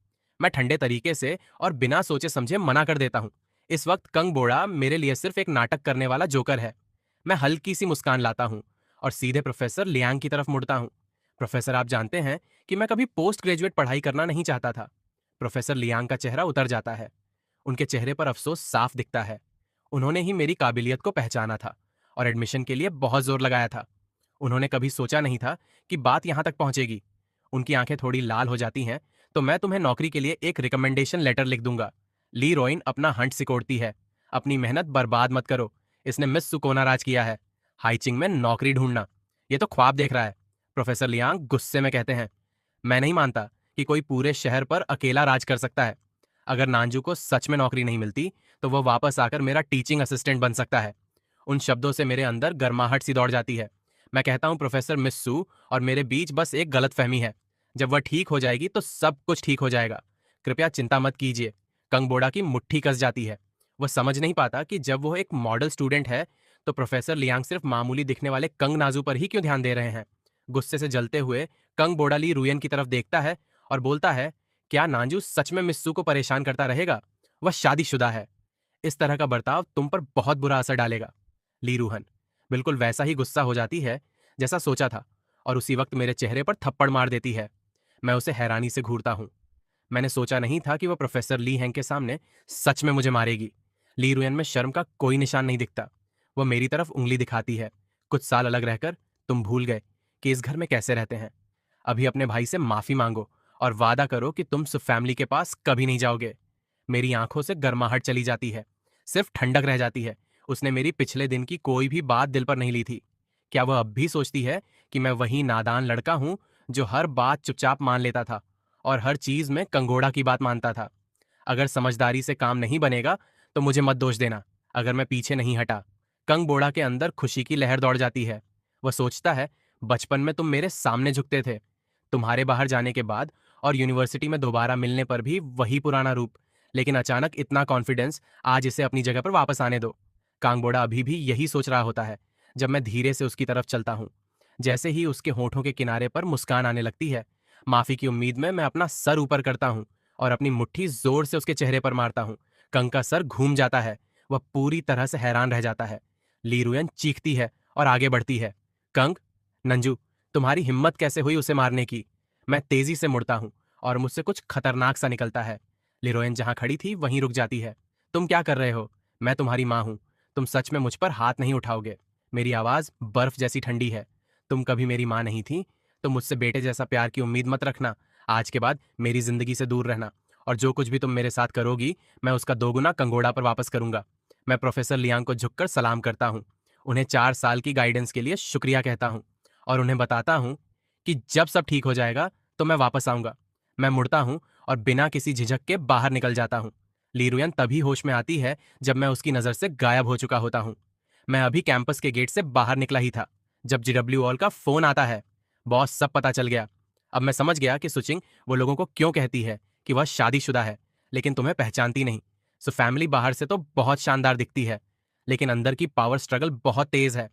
[SPEAKER 1] मैं ठंडे तरीके से और बिना सोचे समझे मना कर देता हूं। इस वक्त कंगबोड़ा मेरे लिए सिर्फ एक नाटक करने वाला जोकर है। मैं हल्की सी मुस्कान लाता हूं और सीधे प्रोफेसर लियांग की तरफ मुड़ता हूं। प्रोफेसर, आप जानते हैं कि मैं कभी पोस्ट ग्रेजुएट पढ़ाई करना नहीं चाहता था। प्रोफेसर लियांग का चेहरा उतर जाता है। उनके चेहरे पर अफसोस साफ दिखता है। उन्होंने ही मेरी काबिलियत को पहचाना था और एडमिशन के लिए बहुत जोर लगाया था। उन्होंने कभी सोचा नहीं था कि बात यहां तक पहुंचेगी। उनकी आंखें थोड़ी लाल हो जाती हैं। तो मैं तुम्हें नौकरी के लिए एक रिकमेंडेशन लेटर लिख दूंगा। ली रोइन अपना हंट सिकोड़ती है। अपनी मेहनत बर्बाद मत करो। इसने मिस सुकोना राज किया है। हाइचिंग में नौकरी ढूंढना, ये तो ख्वाब देख रहा है। प्रोफेसर लियांग गुस्से में कहते हैं। मैं नहीं मानता कि कोई पूरे शहर पर अकेला राज कर सकता है। अगर नांजू को सच में नौकरी नहीं मिलती तो वह वापस आकर मेरा टीचिंग असिस्टेंट बन सकता है। उन शब्दों से मेरे अंदर गर्माहट सी दौड़ जाती है। मैं कहता हूं, प्रोफेसर मिस्सू और मेरे बीच बस एक गलतफहमी है। जब वह ठीक हो जाएगी तो सब कुछ ठीक हो जाएगा। कृपया चिंता मत कीजिए। कंगबोड़ा की मुट्ठी कस जाती है। वह समझ नहीं पाता कि जब वो एक मॉडल स्टूडेंट है तो प्रोफेसर लियांग सिर्फ मामूली दिखने वाले कंग नाजू पर ही क्यों ध्यान दे रहे हैं। गुस्से से जलते हुए कंग बोड़ा ली रुयन की तरफ देखता है और बोलता है, क्या नांजू सच में मिस्सू को परेशान करता रहेगा? वह शादीशुदा है। इस तरह का बर्ताव तुम पर बहुत बुरा असर डालेगा। ली रूहन बिल्कुल वैसा ही गुस्सा हो जाती है जैसा सोचा था और उसी वक्त मेरे चेहरे पर थप्पड़ मार देती है। मैं उसे हैरानी से घूरता हूं। मैंने सोचा नहीं था कि वह प्रोफेसर ली हैंग के सामने सच में मुझे मारेगी। ली रुयन में शर्म का कोई निशान नहीं दिखता। वह मेरी तरफ उंगली दिखाती है। कुछ साल अलग रहकर तुम भूल गए कि इस घर में कैसे रहते हैं। अभी अपने भाई से माफी मांगो और वादा करो कि तुम सुफ फैमिली के पास कभी नहीं जाओगे। मेरी आंखों से गर्माहट चली जाती है। सिर्फ ठंडक रह जाती है। उसने मेरी पिछले दिन की कोई भी बात दिल पर नहीं ली थी। क्या वह अब भी सोचती है कि मैं वही नादान लड़का हूं जो हर बात चुपचाप मान लेता था और हर चीज में कंगोड़ा की बात मानता था? अगर समझदारी से काम नहीं बनेगा तो मुझे मत दोष देना अगर मैं पीछे नहीं हटा। कंग बोड़ा के अंदर खुशी की लहर दौड़ जाती है। वह सोचता है, बचपन में तुम मेरे सामने झुकते थे। तुम्हारे बाहर जाने के बाद और यूनिवर्सिटी में दोबारा मिलने पर भी वही पुराना रूप। लेकिन अचानक इतना कॉन्फिडेंस, आज इसे अपनी जगह पर वापस आने दो। कांगबोड़ा अभी भी यही सोच रहा होता है जब मैं धीरे से उसकी तरफ चलता हूं। जैसे ही उसके होठों के किनारे पर मुस्कान आने लगती है, माफी की उम्मीद में मैं अपना सर ऊपर करता हूं और अपनी मुट्ठी जोर से उसके चेहरे पर मारता हूं। कंग का सर घूम जाता है। वह पूरी तरह से हैरान रह जाता है। ली रुयन चीखती है और आगे बढ़ती है। कंग, नंजू, तुम्हारी हिम्मत कैसे हुई उसे मारने की? मैं तेजी से मुड़ता हूं और मुझसे कुछ खतरनाक सा निकलता है। लिरोयन जहां खड़ी थी वहीं रुक जाती है। तुम क्या कर रहे हो? मैं तुम्हारी मां हूं। तुम सच में मुझ पर हाथ नहीं उठाओगे? मेरी आवाज बर्फ जैसी ठंडी है। तुम कभी मेरी मां नहीं थी तो मुझसे बेटे जैसा प्यार की उम्मीद मत रखना। आज के बाद मेरी जिंदगी से दूर रहना और जो कुछ भी तुम मेरे साथ करोगी मैं उसका दोगुना कंगोड़ा पर वापस करूंगा। मैं प्रोफेसर लियांग को झुककर सलाम करता हूं। उन्हें 4 साल की गाइडेंस के लिए शुक्रिया कहता हूं और उन्हें बताता हूं कि जब सब ठीक हो जाएगा तो मैं वापस आऊंगा। मैं मुड़ता हूं और बिना किसी झिझक के बाहर निकल जाता हूं। लीरुयन तभी होश में आती है जब मैं उसकी नजर से गायब हो चुका होता हूं। मैं अभी कैंपस के गेट से बाहर निकला ही था जब जीडब्ल्यू ऑल का फोन आता है। बॉस, सब पता चल गया। अब मैं समझ गया कि सुचिंग वो लोगों को क्यों कहती है कि वह शादीशुदा है लेकिन तुम्हें पहचानती नहीं। सो फैमिली बाहर से तो बहुत शानदार दिखती है लेकिन अंदर की पावर स्ट्रगल बहुत तेज है।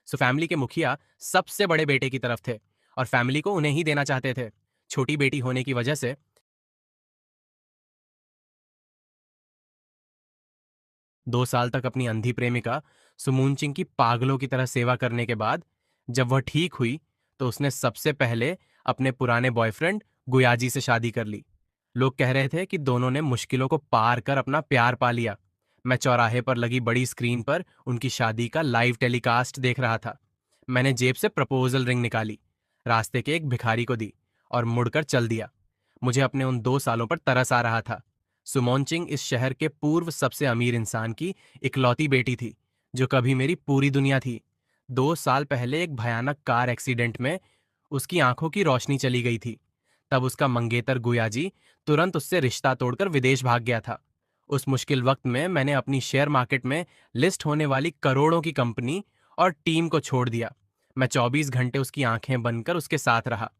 [SPEAKER 1] सो फैमिली के मुखिया सबसे बड़े बेटे की तरफ थे और फैमिली को उन्हें ही देना चाहते थे। छोटी बेटी होने की वजह से 2 साल तक अपनी अंधी प्रेमिका सुमूनचिंग की पागलों की तरह सेवा करने के बाद जब वह ठीक हुई तो उसने सबसे पहले अपने पुराने बॉयफ्रेंड गुयाजी से शादी कर ली। लोग कह रहे थे कि दोनों ने मुश्किलों को पार कर अपना प्यार पा लिया। मैं चौराहे पर लगी बड़ी स्क्रीन पर उनकी शादी का लाइव टेलीकास्ट देख रहा था। मैंने जेब से प्रपोजल रिंग निकाली, रास्ते के एक भिखारी को दी और मुड़कर चल दिया। मुझे अपने उन 2 सालों पर तरस आ रहा था। सुमोनचिंग इस शहर के पूर्व सबसे अमीर इंसान की इकलौती बेटी थी, जो कभी मेरी पूरी दुनिया थी। 2 साल पहले एक भयानक कार एक्सीडेंट में उसकी आंखों की रोशनी चली गई थी। तब उसका मंगेतर गुयाजी तुरंत उससे रिश्ता तोड़कर विदेश भाग गया था। उस मुश्किल वक्त में मैंने अपनी शेयर मार्केट में लिस्ट होने वाली करोड़ों की कंपनी और टीम को छोड़ दिया। मैं 24 घंटे उसकी आंखें बनकर उसके साथ रहा।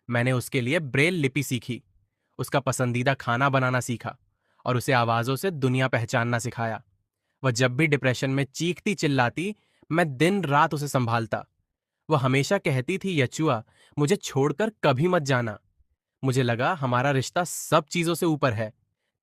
[SPEAKER 1] मैंने उसके लिए ब्रेल लिपि सीखी, उसका पसंदीदा खाना बनाना सीखा और उसे आवाज़ों से दुनिया पहचानना सिखाया। वह जब भी डिप्रेशन में चीखती चिल्लाती, मैं दिन रात उसे संभालता। वह हमेशा कहती थी, यचुआ, मुझे छोड़कर कभी मत जाना। मुझे लगा हमारा रिश्ता सब चीज़ों से ऊपर है।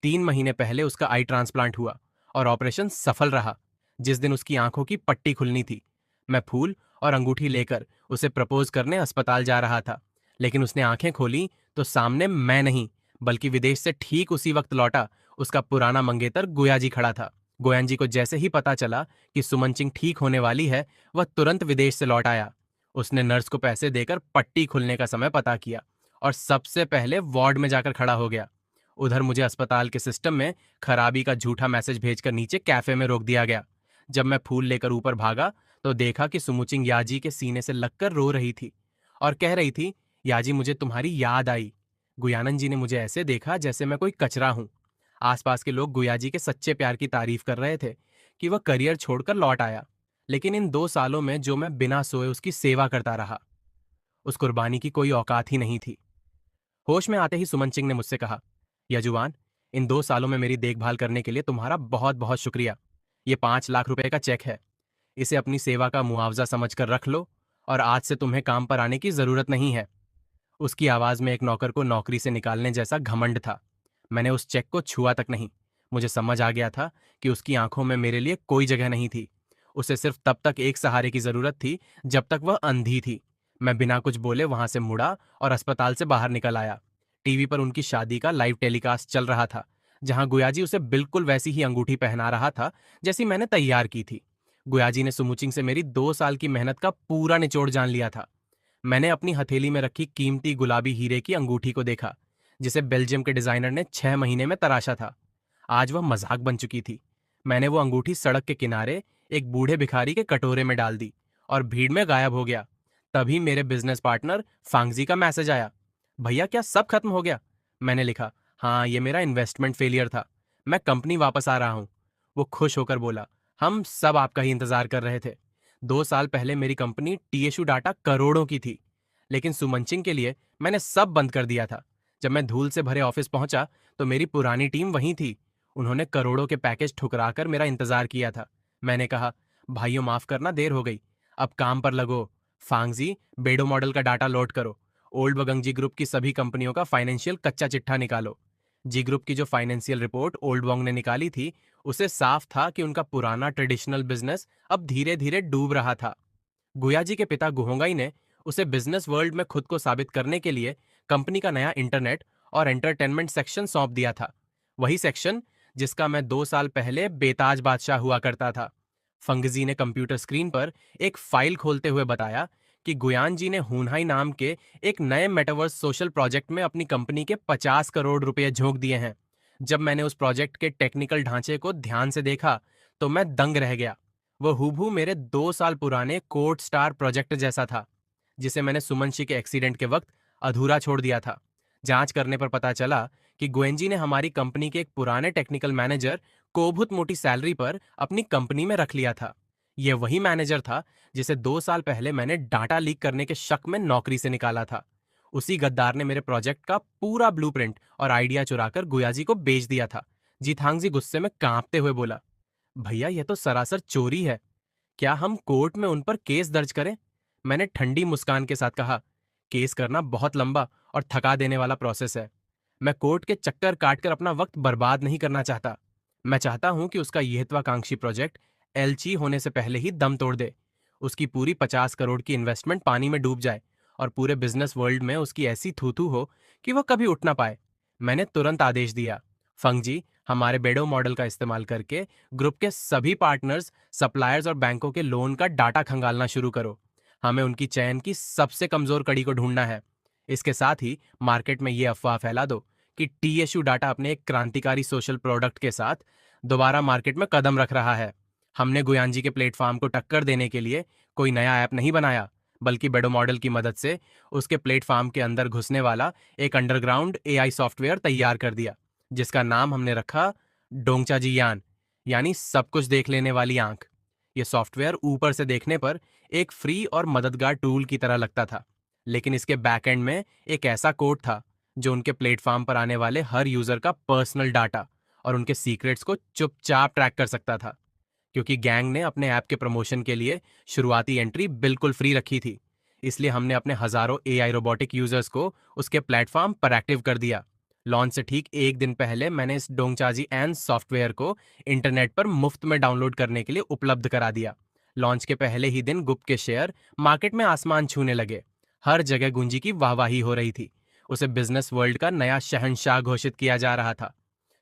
[SPEAKER 1] 3 महीने पहले उसका आई ट्रांसप्लांट हुआ और ऑपरेशन सफल रहा। जिस दिन उसकी आंखों की पट्टी खुलनी थी, मैं फूल और अंगूठी लेकर उसे प्रपोज करने अस्पताल जा रहा था। लेकिन उसने आंखें खोली तो सामने मैं नहीं, बल्कि विदेश से ठीक उसी वक्त लौटा उसका पुराना मंगेतर गोयाजी खड़ा था। गोयनजी को जैसे ही पता चला कि सुमनचिंग ठीक होने वाली है, वह तुरंत विदेश से लौट आया। उसने नर्स को पैसे देकर पट्टी खुलने का समय पता किया और सबसे पहले वार्ड में जाकर खड़ा हो गया। उधर मुझे अस्पताल के सिस्टम में खराबी का झूठा मैसेज भेजकर नीचे कैफे में रोक दिया गया। जब मैं फूल लेकर ऊपर भागा तो देखा कि सुमुचिंग याजी के सीने से लगकर रो रही थी और कह रही थी, याजी, मुझे तुम्हारी याद आई। गुयानन जी ने मुझे ऐसे देखा जैसे मैं कोई कचरा हूं। आसपास के लोग गुयाजी के सच्चे प्यार की तारीफ कर रहे थे कि वह करियर छोड़कर लौट आया। लेकिन इन 2 सालों में जो मैं बिना सोए उसकी सेवा करता रहा, उस कुर्बानी की कोई औकात ही नहीं थी। होश में आते ही सुमन सिंह ने मुझसे कहा, यजुवान, इन 2 सालों में मेरी देखभाल करने के लिए तुम्हारा बहुत बहुत शुक्रिया। ये 5 लाख रुपए का चेक है। इसे अपनी सेवा का मुआवजा समझकर रख लो और आज से तुम्हें काम पर आने की जरूरत नहीं है। उसकी आवाज में एक नौकर को नौकरी से निकालने जैसा घमंड था। मैंने उस चेक को छुआ तक नहीं। मुझे समझ आ गया था कि उसकी आंखों में मेरे लिए कोई जगह नहीं थी। उसे सिर्फ तब तक एक सहारे की जरूरत थी जब तक वह अंधी थी। मैं बिना कुछ बोले वहां से मुड़ा और अस्पताल से बाहर निकल आया। टीवी पर उनकी शादी का लाइव टेलीकास्ट चल रहा था, जहां गुयाजी उसे बिल्कुल वैसी ही अंगूठी पहना रहा था जैसी मैंने तैयार की थी। गुयाजी ने सुमुचिंग से मेरी 2 साल की मेहनत का पूरा निचोड़ जान लिया था। मैंने अपनी हथेली में रखी कीमती गुलाबी हीरे की अंगूठी को देखा, जिसे बेल्जियम के डिजाइनर ने 6 महीने में तराशा था। आज वह मजाक बन चुकी थी। मैंने वो अंगूठी सड़क के किनारे एक बूढ़े भिखारी के कटोरे में डाल दी और भीड़ में गायब हो गया। तभी मेरे बिजनेस पार्टनर फांगजी का मैसेज आया, भैया क्या सब खत्म हो गया? मैंने लिखा, हाँ, ये मेरा इन्वेस्टमेंट फेलियर था, मैं कंपनी वापस आ रहा हूँ। वो खुश होकर बोला, हम सब आपका ही इंतजार कर रहे थे। 2 साल पहले मेरी कंपनी टीएसयू डाटा करोड़ों की थी, लेकिन सुमनचिंग के लिए मैंने सब बंद कर दिया था। जब मैं धूल से भरे ऑफिस पहुंचा तो मेरी पुरानी टीम वहीं थी। उन्होंने करोड़ों के पैकेज ठुकराकर मेरा इंतजार किया था। मैंने कहा, भाइयों, माफ करना, देर हो गई, अब काम पर लगो। फांगजी, बेडो मॉडल का डाटा लोड करो। ओल्ड बगंग जी ग्रुप की सभी कंपनियों का फाइनेंशियल कच्चा चिट्ठा निकालो। जी ग्रुप की जो फाइनेंशियल रिपोर्ट ओल्ड वोंग ने निकाली थी, उसे साफ था कि उनका पुराना ट्रेडिशनल बिजनेस अब धीरे धीरे डूब रहा था। गुया जी के पिता गुहोंगाई ने उसे बिजनेस वर्ल्ड में खुद को साबित करने के लिए कंपनी का नया इंटरनेट और एंटरटेनमेंट सेक्शन सौंप दिया था। वही सेक्शन जिसका मैं 2 साल पहले बेताज बादशाह हुआ करता था। फंगजी ने कंप्यूटर स्क्रीन पर एक फाइल खोलते हुए बताया कि गुयान जी ने हुनहाई नाम के एक नए मेटावर्स सोशल प्रोजेक्ट में अपनी कंपनी के 50 करोड़ रुपए झोंक दिए हैं। जब मैंने उस प्रोजेक्ट के टेक्निकल ढांचे को ध्यान से देखा तो मैं दंग रह गया। वह हूबहू मेरे 2 साल पुराने कोर्ट स्टार प्रोजेक्ट जैसा था, जिसे मैंने सुमनशी के एक्सीडेंट के वक्त अधूरा छोड़ दिया था। जांच करने पर पता चला कि गोएनजी ने हमारी कंपनी के एक पुराने टेक्निकल मैनेजर को बहुत मोटी सैलरी पर अपनी कंपनी में रख लिया था। यह वही मैनेजर था जिसे 2 साल पहले मैंने डाटा लीक करने के शक में नौकरी से निकाला था। उसी गद्दार ने मेरे प्रोजेक्ट का पूरा ब्लूप्रिंट और आइडिया चुराकर गुयाजी को बेच दिया था। जीथांगजी गुस्से में कांपते हुए बोला, भैया, यह तो सरासर चोरी है। क्या हम कोर्ट में उन पर केस दर्ज करें? मैंने ठंडी मुस्कान के साथ कहा, केस करना बहुत लंबा और थका देने वाला प्रोसेस है। मैं कोर्ट के चक्कर काटकर अपना वक्त बर्बाद नहीं करना चाहता। मैं चाहता हूं कि उसका महत्वाकांक्षी प्रोजेक्ट एलची होने से पहले ही दम तोड़ दे। उसकी पूरी 50 करोड़ की इन्वेस्टमेंट पानी में डूब जाए और पूरे बिजनेस वर्ल्ड में उसकी ऐसी थूथू हो कि वह कभी उठ ना पाए। मैंने तुरंत आदेश दिया, फंगजी, हमारे बेडो मॉडल का इस्तेमाल करके ग्रुप के सभी पार्टनर्स, सप्लायर्स और बैंकों के लोन का डाटा खंगालना शुरू करो। हमें उनकी चैन की सबसे कमजोर कड़ी को ढूंढना है। इसके साथ ही मार्केट में ये अफवाह फैला दो कि टीएसयू डाटा अपने एक क्रांतिकारी सोशल प्रोडक्ट के साथ दोबारा मार्केट में कदम रख रहा है। हमने गुयांजी के प्लेटफॉर्म को टक्कर देने के लिए कोई नया ऐप नहीं बनाया, बल्कि बेडो मॉडल की मदद से उसके प्लेटफॉर्म के अंदर घुसने वाला एक अंडरग्राउंड एआई सॉफ्टवेयर तैयार कर दिया, जिसका नाम हमने रखा डोंगचाजी यान, यानी सब कुछ देख लेने वाली आंख। ये सॉफ्टवेयर ऊपर से देखने पर एक फ्री और मददगार टूल की तरह लगता था, लेकिन इसके बैकएंड में एक ऐसा कोड था जो उनके प्लेटफॉर्म पर आने वाले हर यूजर का पर्सनल डाटा और उनके सीक्रेट्स को चुपचाप ट्रैक कर सकता था। क्योंकि गैंग ने अपने ऐप के प्रमोशन के लिए शुरुआती एंट्री बिल्कुल फ्री रखी थी, इसलिए हमने अपने हजारों एआई रोबोटिक यूजर्स को उसके प्लेटफॉर्म पर एक्टिव कर दिया। लॉन्च से ठीक एक दिन पहले मैंने इस डोंगचाजी एन सॉफ्टवेयर को इंटरनेट पर मुफ्त में डाउनलोड करने के लिए उपलब्ध करा दिया। लॉन्च के पहले ही दिन गुप के शेयर मार्केट में आसमान छूने लगे। हर जगह गुंजी की वाहवाही हो रही थी। उसे बिजनेस वर्ल्ड का नया शहंशाह घोषित किया जा रहा था।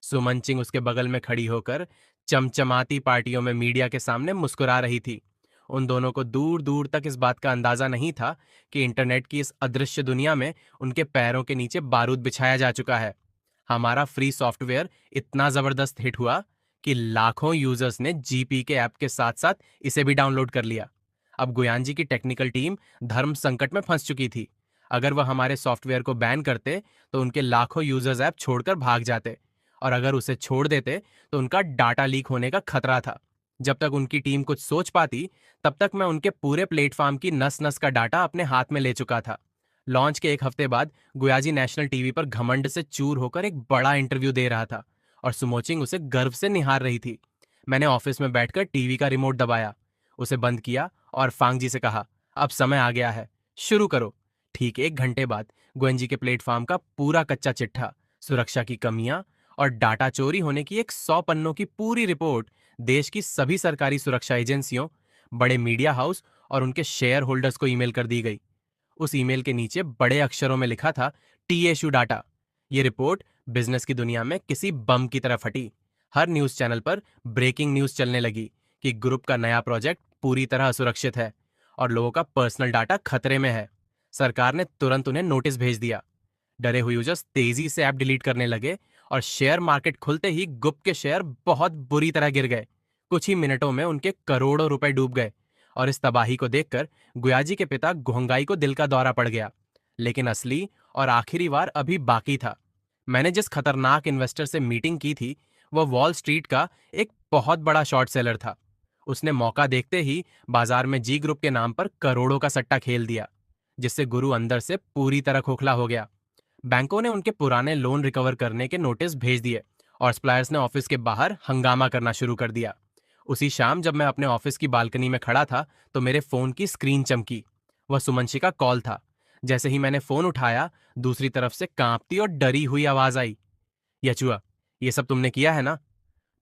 [SPEAKER 1] सुमन सिंह उसके बगल में खड़ी होकर चमचमाती पार्टियों में मीडिया के सामने मुस्कुरा रही थी। उन दोनों को दूर दूर तक इस बात का अंदाजा नहीं था कि इंटरनेट की इस अदृश्य दुनिया में उनके पैरों के नीचे बारूद बिछाया जा चुका है। हमारा फ्री सॉफ्टवेयर इतना जबरदस्त हिट हुआ कि लाखों यूजर्स ने जीपी के ऐप के साथ साथ इसे भी डाउनलोड कर लिया। अब गुयांजी की टेक्निकल टीम धर्म संकट में फंस चुकी थी। अगर वह हमारे सॉफ्टवेयर को बैन करते तो उनके लाखों यूजर्स ऐप छोड़कर भाग जाते, और अगर उसे छोड़ देते तो उनका डाटा लीक होने का खतरा था। जब तक उनकी टीम कुछ सोच पाती, तब तक मैं उनके पूरे प्लेटफॉर्म की नस नस का डाटा अपने हाथ में ले चुका था। लॉन्च के एक हफ्ते बाद गुयाजी नेशनल टीवी पर घमंड से चूर होकर एक बड़ा इंटरव्यू दे रहा था और सुमोचिंग उसे गर्व से निहार रही थी। मैंने ऑफिस में बैठकर टीवी का रिमोट दबाया, उसे बंद किया और फांगजी से कहा, अब समय आ गया है, शुरू करो। ठीक एक घंटे बाद गुयंजी के प्लेटफॉर्म का पूरा कच्चा चिट्ठा, सुरक्षा की कमियां और डाटा चोरी होने की एक 100 पन्नों की पूरी रिपोर्ट देश की सभी सरकारी सुरक्षा एजेंसियों, बड़े मीडिया हाउस और उनके शेयर होल्डर्स को ईमेल कर दी गई। उस ईमेल के नीचे बड़े अक्षरों में लिखा था, टीएसयू डाटा। ये रिपोर्ट बिजनेस की दुनिया में किसी बम की तरह फटी। हर न्यूज चैनल पर ब्रेकिंग न्यूज चलने लगी कि ग्रुप का नया प्रोजेक्ट पूरी तरह असुरक्षित है और लोगों का पर्सनल डाटा खतरे में है। सरकार ने तुरंत उन्हें नोटिस भेज दिया। डरे हुए यूजर्स तेजी से ऐप डिलीट करने लगे और शेयर मार्केट खुलते ही गुप के शेयर बहुत बुरी तरह गिर गए। कुछ ही मिनटों में उनके करोड़ों रुपए डूब गए और इस तबाही को देखकर गुयाजी के पिता गुहंगाई को दिल का दौरा पड़ गया। लेकिन असली और आखिरी वार अभी बाकी था। मैंने जिस खतरनाक इन्वेस्टर से मीटिंग की थी, वह वॉल स्ट्रीट का एक बहुत बड़ा शॉर्ट सेलर था। उसने मौका देखते ही बाजार में जी ग्रुप के नाम पर करोड़ों का सट्टा खेल दिया, जिससे गुरु अंदर से पूरी तरह खोखला हो गया। बैंकों ने उनके पुराने लोन रिकवर करने के नोटिस भेज दिए और सप्लायर्स ने ऑफिस के बाहर हंगामा करना शुरू कर दिया। उसी शाम जब मैं अपने ऑफिस की बालकनी में खड़ा था तो मेरे फोन की स्क्रीन चमकी। वह सुमनशी का कॉल था। जैसे ही मैंने फोन उठाया, दूसरी तरफ से कांपती और डरी हुई आवाज आई, यचुआ, ये सब तुमने किया है ना?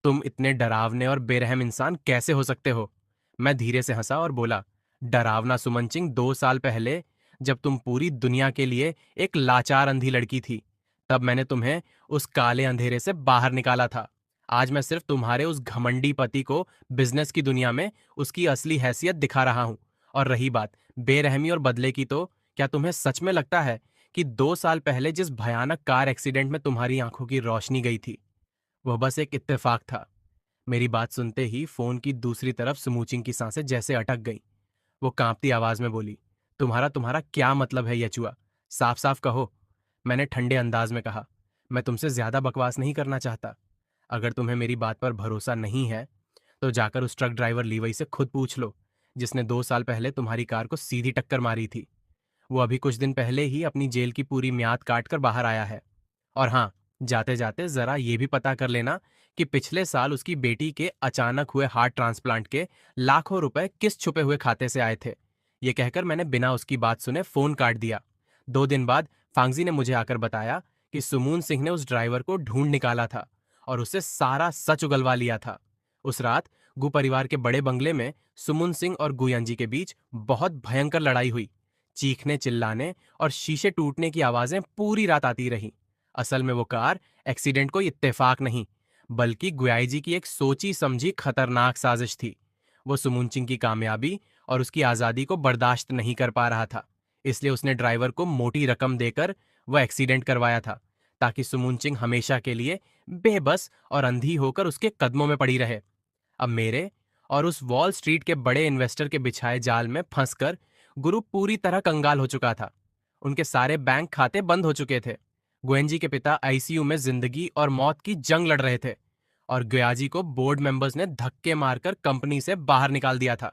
[SPEAKER 1] तुम इतने डरावने और बेरहम इंसान कैसे हो सकते हो? मैं धीरे से हंसा और बोला, डरावना सुमन सिंह, 2 साल पहले जब तुम पूरी दुनिया के लिए एक लाचार अंधी लड़की थी, तब मैंने तुम्हें उस काले अंधेरे से बाहर निकाला था। आज मैं सिर्फ तुम्हारे उस घमंडी पति को बिजनेस की दुनिया में उसकी असली हैसियत दिखा रहा हूं। और रही बात बेरहमी और बदले की, तो क्या तुम्हें सच में लगता है कि 2 साल पहले जिस भयानक कार एक्सीडेंट में तुम्हारी आंखों की रोशनी गई थी, वह बस एक इत्तेफाक था? मेरी बात सुनते ही फोन की दूसरी तरफ समूचिंग की सांसें जैसे अटक गईं। वो कांपती आवाज में बोली, तुम्हारा तुम्हारा क्या मतलब है यचुआ? साफ साफ कहो। मैंने ठंडे अंदाज में कहा, मैं तुमसे ज्यादा बकवास नहीं करना चाहता। अगर तुम्हें मेरी बात पर भरोसा नहीं है तो जाकर उस ट्रक ड्राइवर लीवई से खुद पूछ लो, जिसने 2 साल पहले तुम्हारी कार को सीधी टक्कर मारी थी। वो अभी कुछ दिन पहले ही अपनी जेल की पूरी म्याद काट कर बाहर आया है। और हाँ, जाते जाते जरा ये भी पता कर लेना कि पिछले साल उसकी बेटी के अचानक हुए हार्ट ट्रांसप्लांट के लाखों रुपए किस छुपे हुए खाते से आए थे। ये कहकर मैंने बिना उसकी बात सुने फोन काट दिया। 2 दिन बाद फांगजी ने मुझे आकर बताया कि सुमून सिंह ने उस ड्राइवर को ढूंढ निकाला था और उससे सारा सच उगलवा लिया था। उस रात गु परिवार के बड़े बंगले में सुमन सिंह और गुयंजी के बीच बहुत भयंकर लड़ाई हुई। चीखने, चिल्लाने और शीशे टूटने की आवाजें पूरी रात आती रहीं। असल में वो कार एक्सीडेंट कोई इत्तेफाक नहीं, बल्कि गुयाई जी की एक सोची समझी खतरनाक साजिश थी। वो सुमुनचिंग की कामयाबी और उसकी आज़ादी को बर्दाश्त नहीं कर पा रहा था। इसलिए उसने ड्राइवर को मोटी रकम देकर वह एक्सीडेंट करवाया था, ताकि सुमुनचिंग हमेशा के लिए बेबस और अंधी होकर उसके कदमों में पड़ी रहे। अब मेरे और उस वॉल स्ट्रीट के बड़े इन्वेस्टर के बिछाए जाल में फंसकर गुरु पूरी तरह कंगाल हो चुका था। उनके सारे बैंक खाते बंद हो चुके थे। गोएंजी के पिता आईसीयू में जिंदगी और मौत की जंग लड़ रहे थे, और गुयाजी को बोर्ड मेंबर्स ने धक्के मारकर कंपनी से बाहर निकाल दिया था।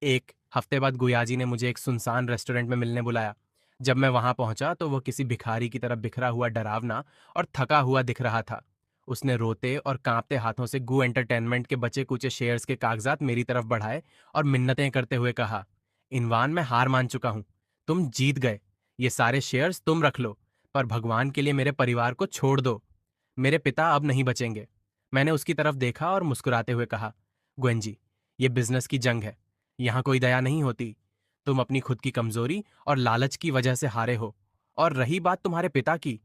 [SPEAKER 1] एक हफ्ते बाद गुयाजी ने मुझे एक सुनसान रेस्टोरेंट में मिलने बुलाया। जब मैं वहां पहुंचा तो वो किसी भिखारी की तरह बिखरा हुआ, डरावना और थका हुआ दिख रहा था। उसने रोते और कांपते हाथों से गु एंटरटेनमेंट के बचे कुचे शेयर्स के कागजात मेरी तरफ बढ़ाए और मिन्नतें करते हुए कहा, इनवान, मैं हार मान चुका हूं। तुम जीत गए। ये सारे शेयर्स तुम रख लो, पर भगवान के लिए मेरे परिवार को छोड़ दो। मेरे पिता अब नहीं बचेंगे। मैंने उसकी तरफ देखा और मुस्कुराते हुए कहा, ग्वेंजी, ये बिजनेस की जंग है। यहां कोई दया नहीं होती। तुम अपनी खुद की कमजोरी और लालच की वजह से हारे हो। और रही बात तुम्हारे पिता की,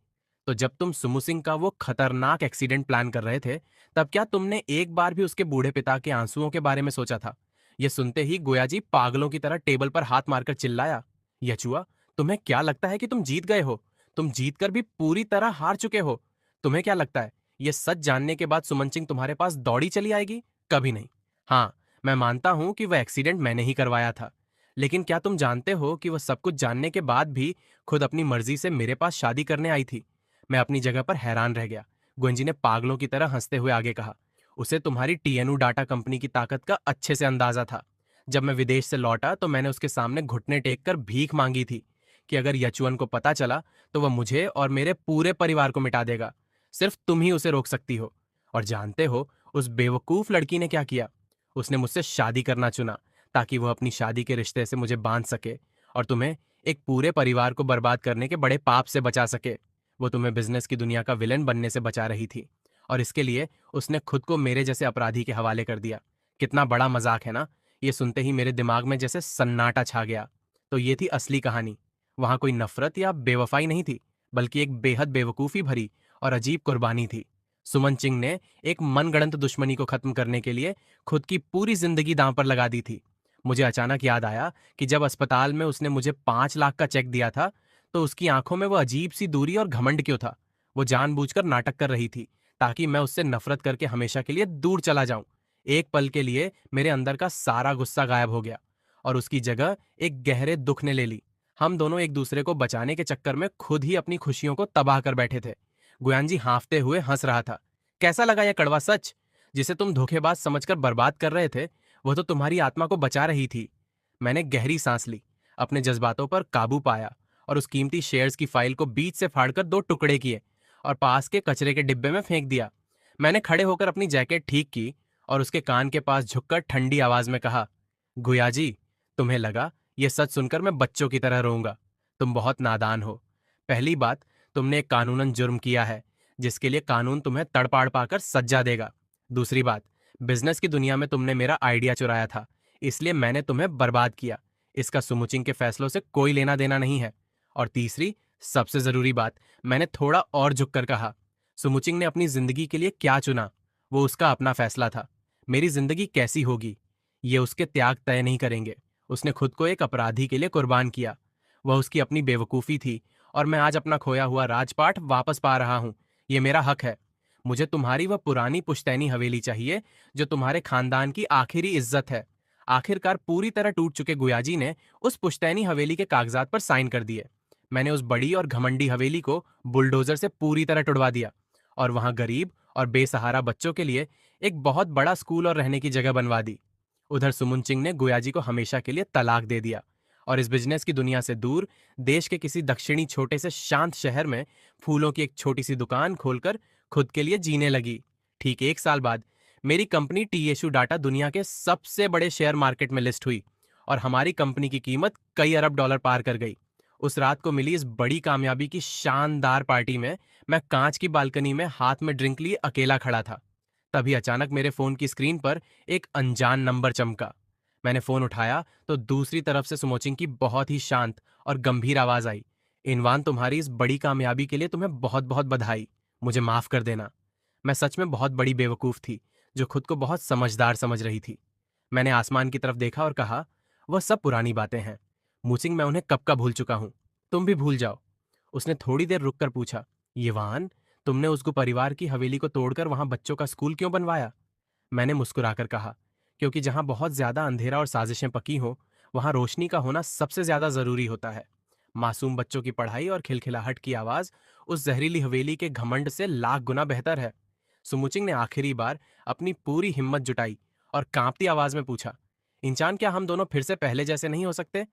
[SPEAKER 1] तो जब तुम सुमु सिंह का वो खतरनाक एक्सीडेंट प्लान कर रहे थे, तब क्या तुमने एक बार भी उसके बूढ़े पिता के आंसुओं के बारे में सोचा था? यह सुनते ही गोयाजी पागलों की तरह टेबल पर हाथ मारकर चिल्लाया, यचुआ, तुम्हें क्या लगता है कि तुम जीत गए हो? तुम जीतकर भी पूरी तरह हार चुके हो। तुम्हें क्या लगता है यह सच जानने के बाद सुमन सिंह तुम्हारे पास दौड़ी चली आएगी? कभी नहीं। हाँ, मैं मानता हूं कि वह एक्सीडेंट मैंने ही करवाया था, लेकिन क्या तुम जानते हो कि वह सब कुछ जानने के बाद भी खुद अपनी मर्जी से मेरे पास शादी करने आई थी? मैं अपनी जगह पर हैरान रह गया। गुंजी ने पागलों की तरह हंसते हुए आगे कहा, उसे तुम्हारी टीएनयू डाटा कंपनी की ताकत का अच्छे से अंदाजा था। जब मैं विदेश से लौटा तो मैंने उसके सामने घुटने टेक कर भीख मांगी थी कि अगर यचुअन को पता चला तो वह मुझे और मेरे पूरे परिवार को मिटा देगा। सिर्फ तुम ही उसे रोक सकती हो। और जानते हो उस बेवकूफ लड़की ने क्या किया? उसने मुझसे शादी करना चुना, ताकि वह अपनी शादी के रिश्ते से मुझे बांध सके और तुम्हें, एक पूरे परिवार को बर्बाद करने के बड़े पाप से बचा सके। वो तुम्हें बिजनेस की दुनिया का विलेन बनने से बचा रही थी, और इसके लिए उसने खुद को मेरे जैसे अपराधी के हवाले कर दिया। कितना बड़ा मजाक है ना? ये सुनते ही मेरे दिमाग में जैसे सन्नाटा छा गया। तो ये थी असली कहानी। वहां कोई नफरत या बेवफाई नहीं थी, बल्कि एक बेहद बेवकूफी भरी और अजीब कुर्बानी थी। सुमन सिंह ने एक मनगढ़ंत दुश्मनी को खत्म करने के लिए खुद की पूरी जिंदगी दांव पर लगा दी थी। मुझे अचानक याद आया कि जब अस्पताल में उसने मुझे 5 लाख का चेक दिया था, तो उसकी आंखों में वो अजीब सी दूरी और घमंड क्यों था? वो जानबूझकर नाटक कर रही थी, ताकि मैं उससे नफरत करके हमेशा के लिए दूर चला जाऊं। एक पल के लिए मेरे अंदर का सारा गुस्सा गायब हो गया, और उसकी जगह एक गहरे दुख ने ले ली। हम दोनों एक दूसरे को बचाने के चक्कर में खुद ही अपनी खुशियों को तबाह कर बैठे थे। गुयानजी हाँफते हुए हंस रहा था। कैसा लगा यह कड़वा सच? जिसे तुम धोखेबाज समझकर बर्बाद कर रहे थे, वह तो तुम्हारी आत्मा को बचा रही थी। मैंने गहरी सांस ली, अपने जज्बातों पर काबू पाया, और उस कीमती शेयर्स की फाइल को बीच से फाड़कर 2 टुकड़े किए और पास के कचरे के डिब्बे में फेंक दिया। मैंने खड़े होकर अपनी जैकेट ठीक की और उसके कान के पास झुककर ठंडी आवाज में कहा, गुयाजी, तुम्हें लगा यह सच सुनकर मैं बच्चों की तरह रोऊंगा? तुम बहुत नादान हो। पहली बात, तुमने एक कानूनन जुर्म किया है, जिसके लिए कानून तुम्हें तड़पाड़ पाकर सज्जा देगा। दूसरी बात, बिजनेस की दुनिया में तुमने मेरा आइडिया चुराया था, इसलिए मैंने तुम्हें बर्बाद किया। इसका सुमुचिंग के फैसलों से कोई लेना देना नहीं है। और तीसरी, सबसे जरूरी बात, मैंने थोड़ा और झुककर कहा, सुमुचिंग ने अपनी जिंदगी के लिए क्या चुना, वो उसका अपना फैसला था। मेरी जिंदगी कैसी होगी, ये उसके त्याग तय नहीं करेंगे। उसने खुद को एक अपराधी के लिए कुर्बान किया। वह उसकी अपनी बेवकूफ़ी थी, और मैं आज अपना खोया हुआ राजपाट वापस पा रहा हूं। ये मेरा हक है। मुझे तुम्हारी वह पुरानी पुश्तैनी हवेली चाहिए, जो तुम्हारे खानदान की आखिरी इज्जत है। आखिरकार पूरी तरह टूट चुके गुयाजी ने उस पुश्तैनी हवेली के कागजात पर साइन कर दिए। मैंने उस बड़ी और घमंडी हवेली को बुलडोजर से पूरी तरह टुड़वा दिया, और वहां गरीब और बेसहारा बच्चों के लिए एक बहुत बड़ा स्कूल और रहने की जगह बनवा दी। उधर सुमुन सिंह ने गुयाजी को हमेशा के लिए तलाक दे दिया, और इस बिजनेस की दुनिया से दूर देश के किसी दक्षिणी छोटे से शांत शहर में फूलों की एक छोटी सी दुकान खोलकर खुद के लिए जीने लगी। ठीक 1 साल बाद मेरी कंपनी टीएशू डाटा दुनिया के सबसे बड़े शेयर मार्केट में लिस्ट हुई, और हमारी कंपनी की कीमत कई अरब डॉलर पार कर गई। उस रात को मिली इस बड़ी कामयाबी की शानदार पार्टी में मैं कांच की बालकनी में हाथ में ड्रिंक लिए अकेला खड़ा था। तभी अचानक मेरे फोन की स्क्रीन पर एक अनजान नंबर चमका। मैंने फोन उठाया तो दूसरी तरफ से सुमोचिंग की बहुत ही शांत और गंभीर आवाज आई, इनवान, तुम्हारी इस बड़ी कामयाबी के लिए तुम्हें बहुत बहुत बधाई। मुझे माफ कर देना। मैं सच में बहुत बड़ी बेवकूफ थी, जो खुद को बहुत समझदार समझ रही थी। मैंने आसमान की तरफ देखा और कहा, वह सब पुरानी बातें हैं। मूसिंग, मैं उन्हें कब का भूल चुका हूं। तुम भी भूल जाओ। उसने थोड़ी देर रुककर पूछा, यवान, तुमने उसको परिवार की हवेली को तोड़कर वहां बच्चों का स्कूल क्यों बनवाया? मैंने मुस्कुराकर कहा, क्योंकि जहां बहुत ज्यादा अंधेरा और साजिशें पकी हो, वहां रोशनी का होना सबसे ज्यादा जरूरी होता है। मासूम बच्चों की पढ़ाई और खिलखिलाहट की आवाज उस जहरीली हवेली के घमंड से लाख गुना बेहतर है। सुमुचिंग ने आखिरी बार अपनी पूरी हिम्मत जुटाई और कांपती आवाज में पूछा, इंसान, क्या हम दोनों फिर से पहले जैसे नहीं हो सकते?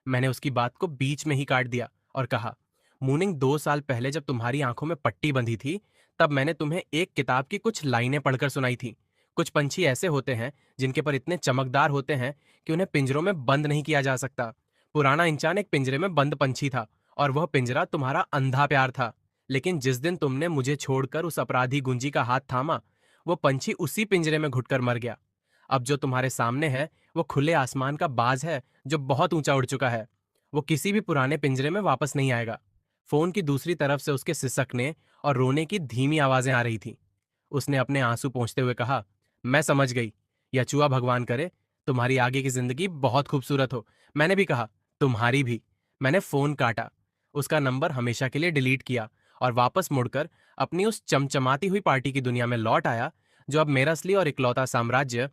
[SPEAKER 1] मैंने उसकी बात को बीच में ही काट दिया और कहा, मूनिंग, 2 साल पहले जब तुम्हारी आंखों में पट्टी बंधी थी, तब मैंने तुम्हें एक किताब की कुछ लाइनें पढ़कर सुनाई थी। कुछ पंछी ऐसे होते हैं जिनके पर इतने चमकदार होते हैं कि उन्हें पिंजरों में बंद नहीं किया जा सकता। पुराना इंसान एक पिंजरे में बंद पंछी था, और वह पिंजरा तुम्हारा अंधा प्यार था। लेकिन जिस दिन तुमने मुझे छोड़कर उस अपराधी गुंजी का हाथ थामा, वो पंछी उसी पिंजरे में घुटकर मर गया। अब जो तुम्हारे सामने है, वो खुले आसमान का बाज है जो बहुत ऊंचा उड़ चुका है। वो किसी भी पुराने पिंजरे में वापस नहीं आएगा। फोन की दूसरी तरफ से उसके सिसकने और रोने की धीमी आवाजें आ रही थीं। उसने अपने आंसू पोंछते हुए कहा, मैं समझ गई। यचुआ, भगवान करे तुम्हारी आगे की जिंदगी बहुत खूबसूरत हो। मैंने भी कहा, तुम्हारी भी। मैंने फोन काटा, उसका नंबर हमेशा के लिए डिलीट किया और वापस मुड़कर अपनी उस चमचमाती हुई पार्टी की दुनिया में लौट आया जो अब मेरा असली और इकलौता साम्राज्य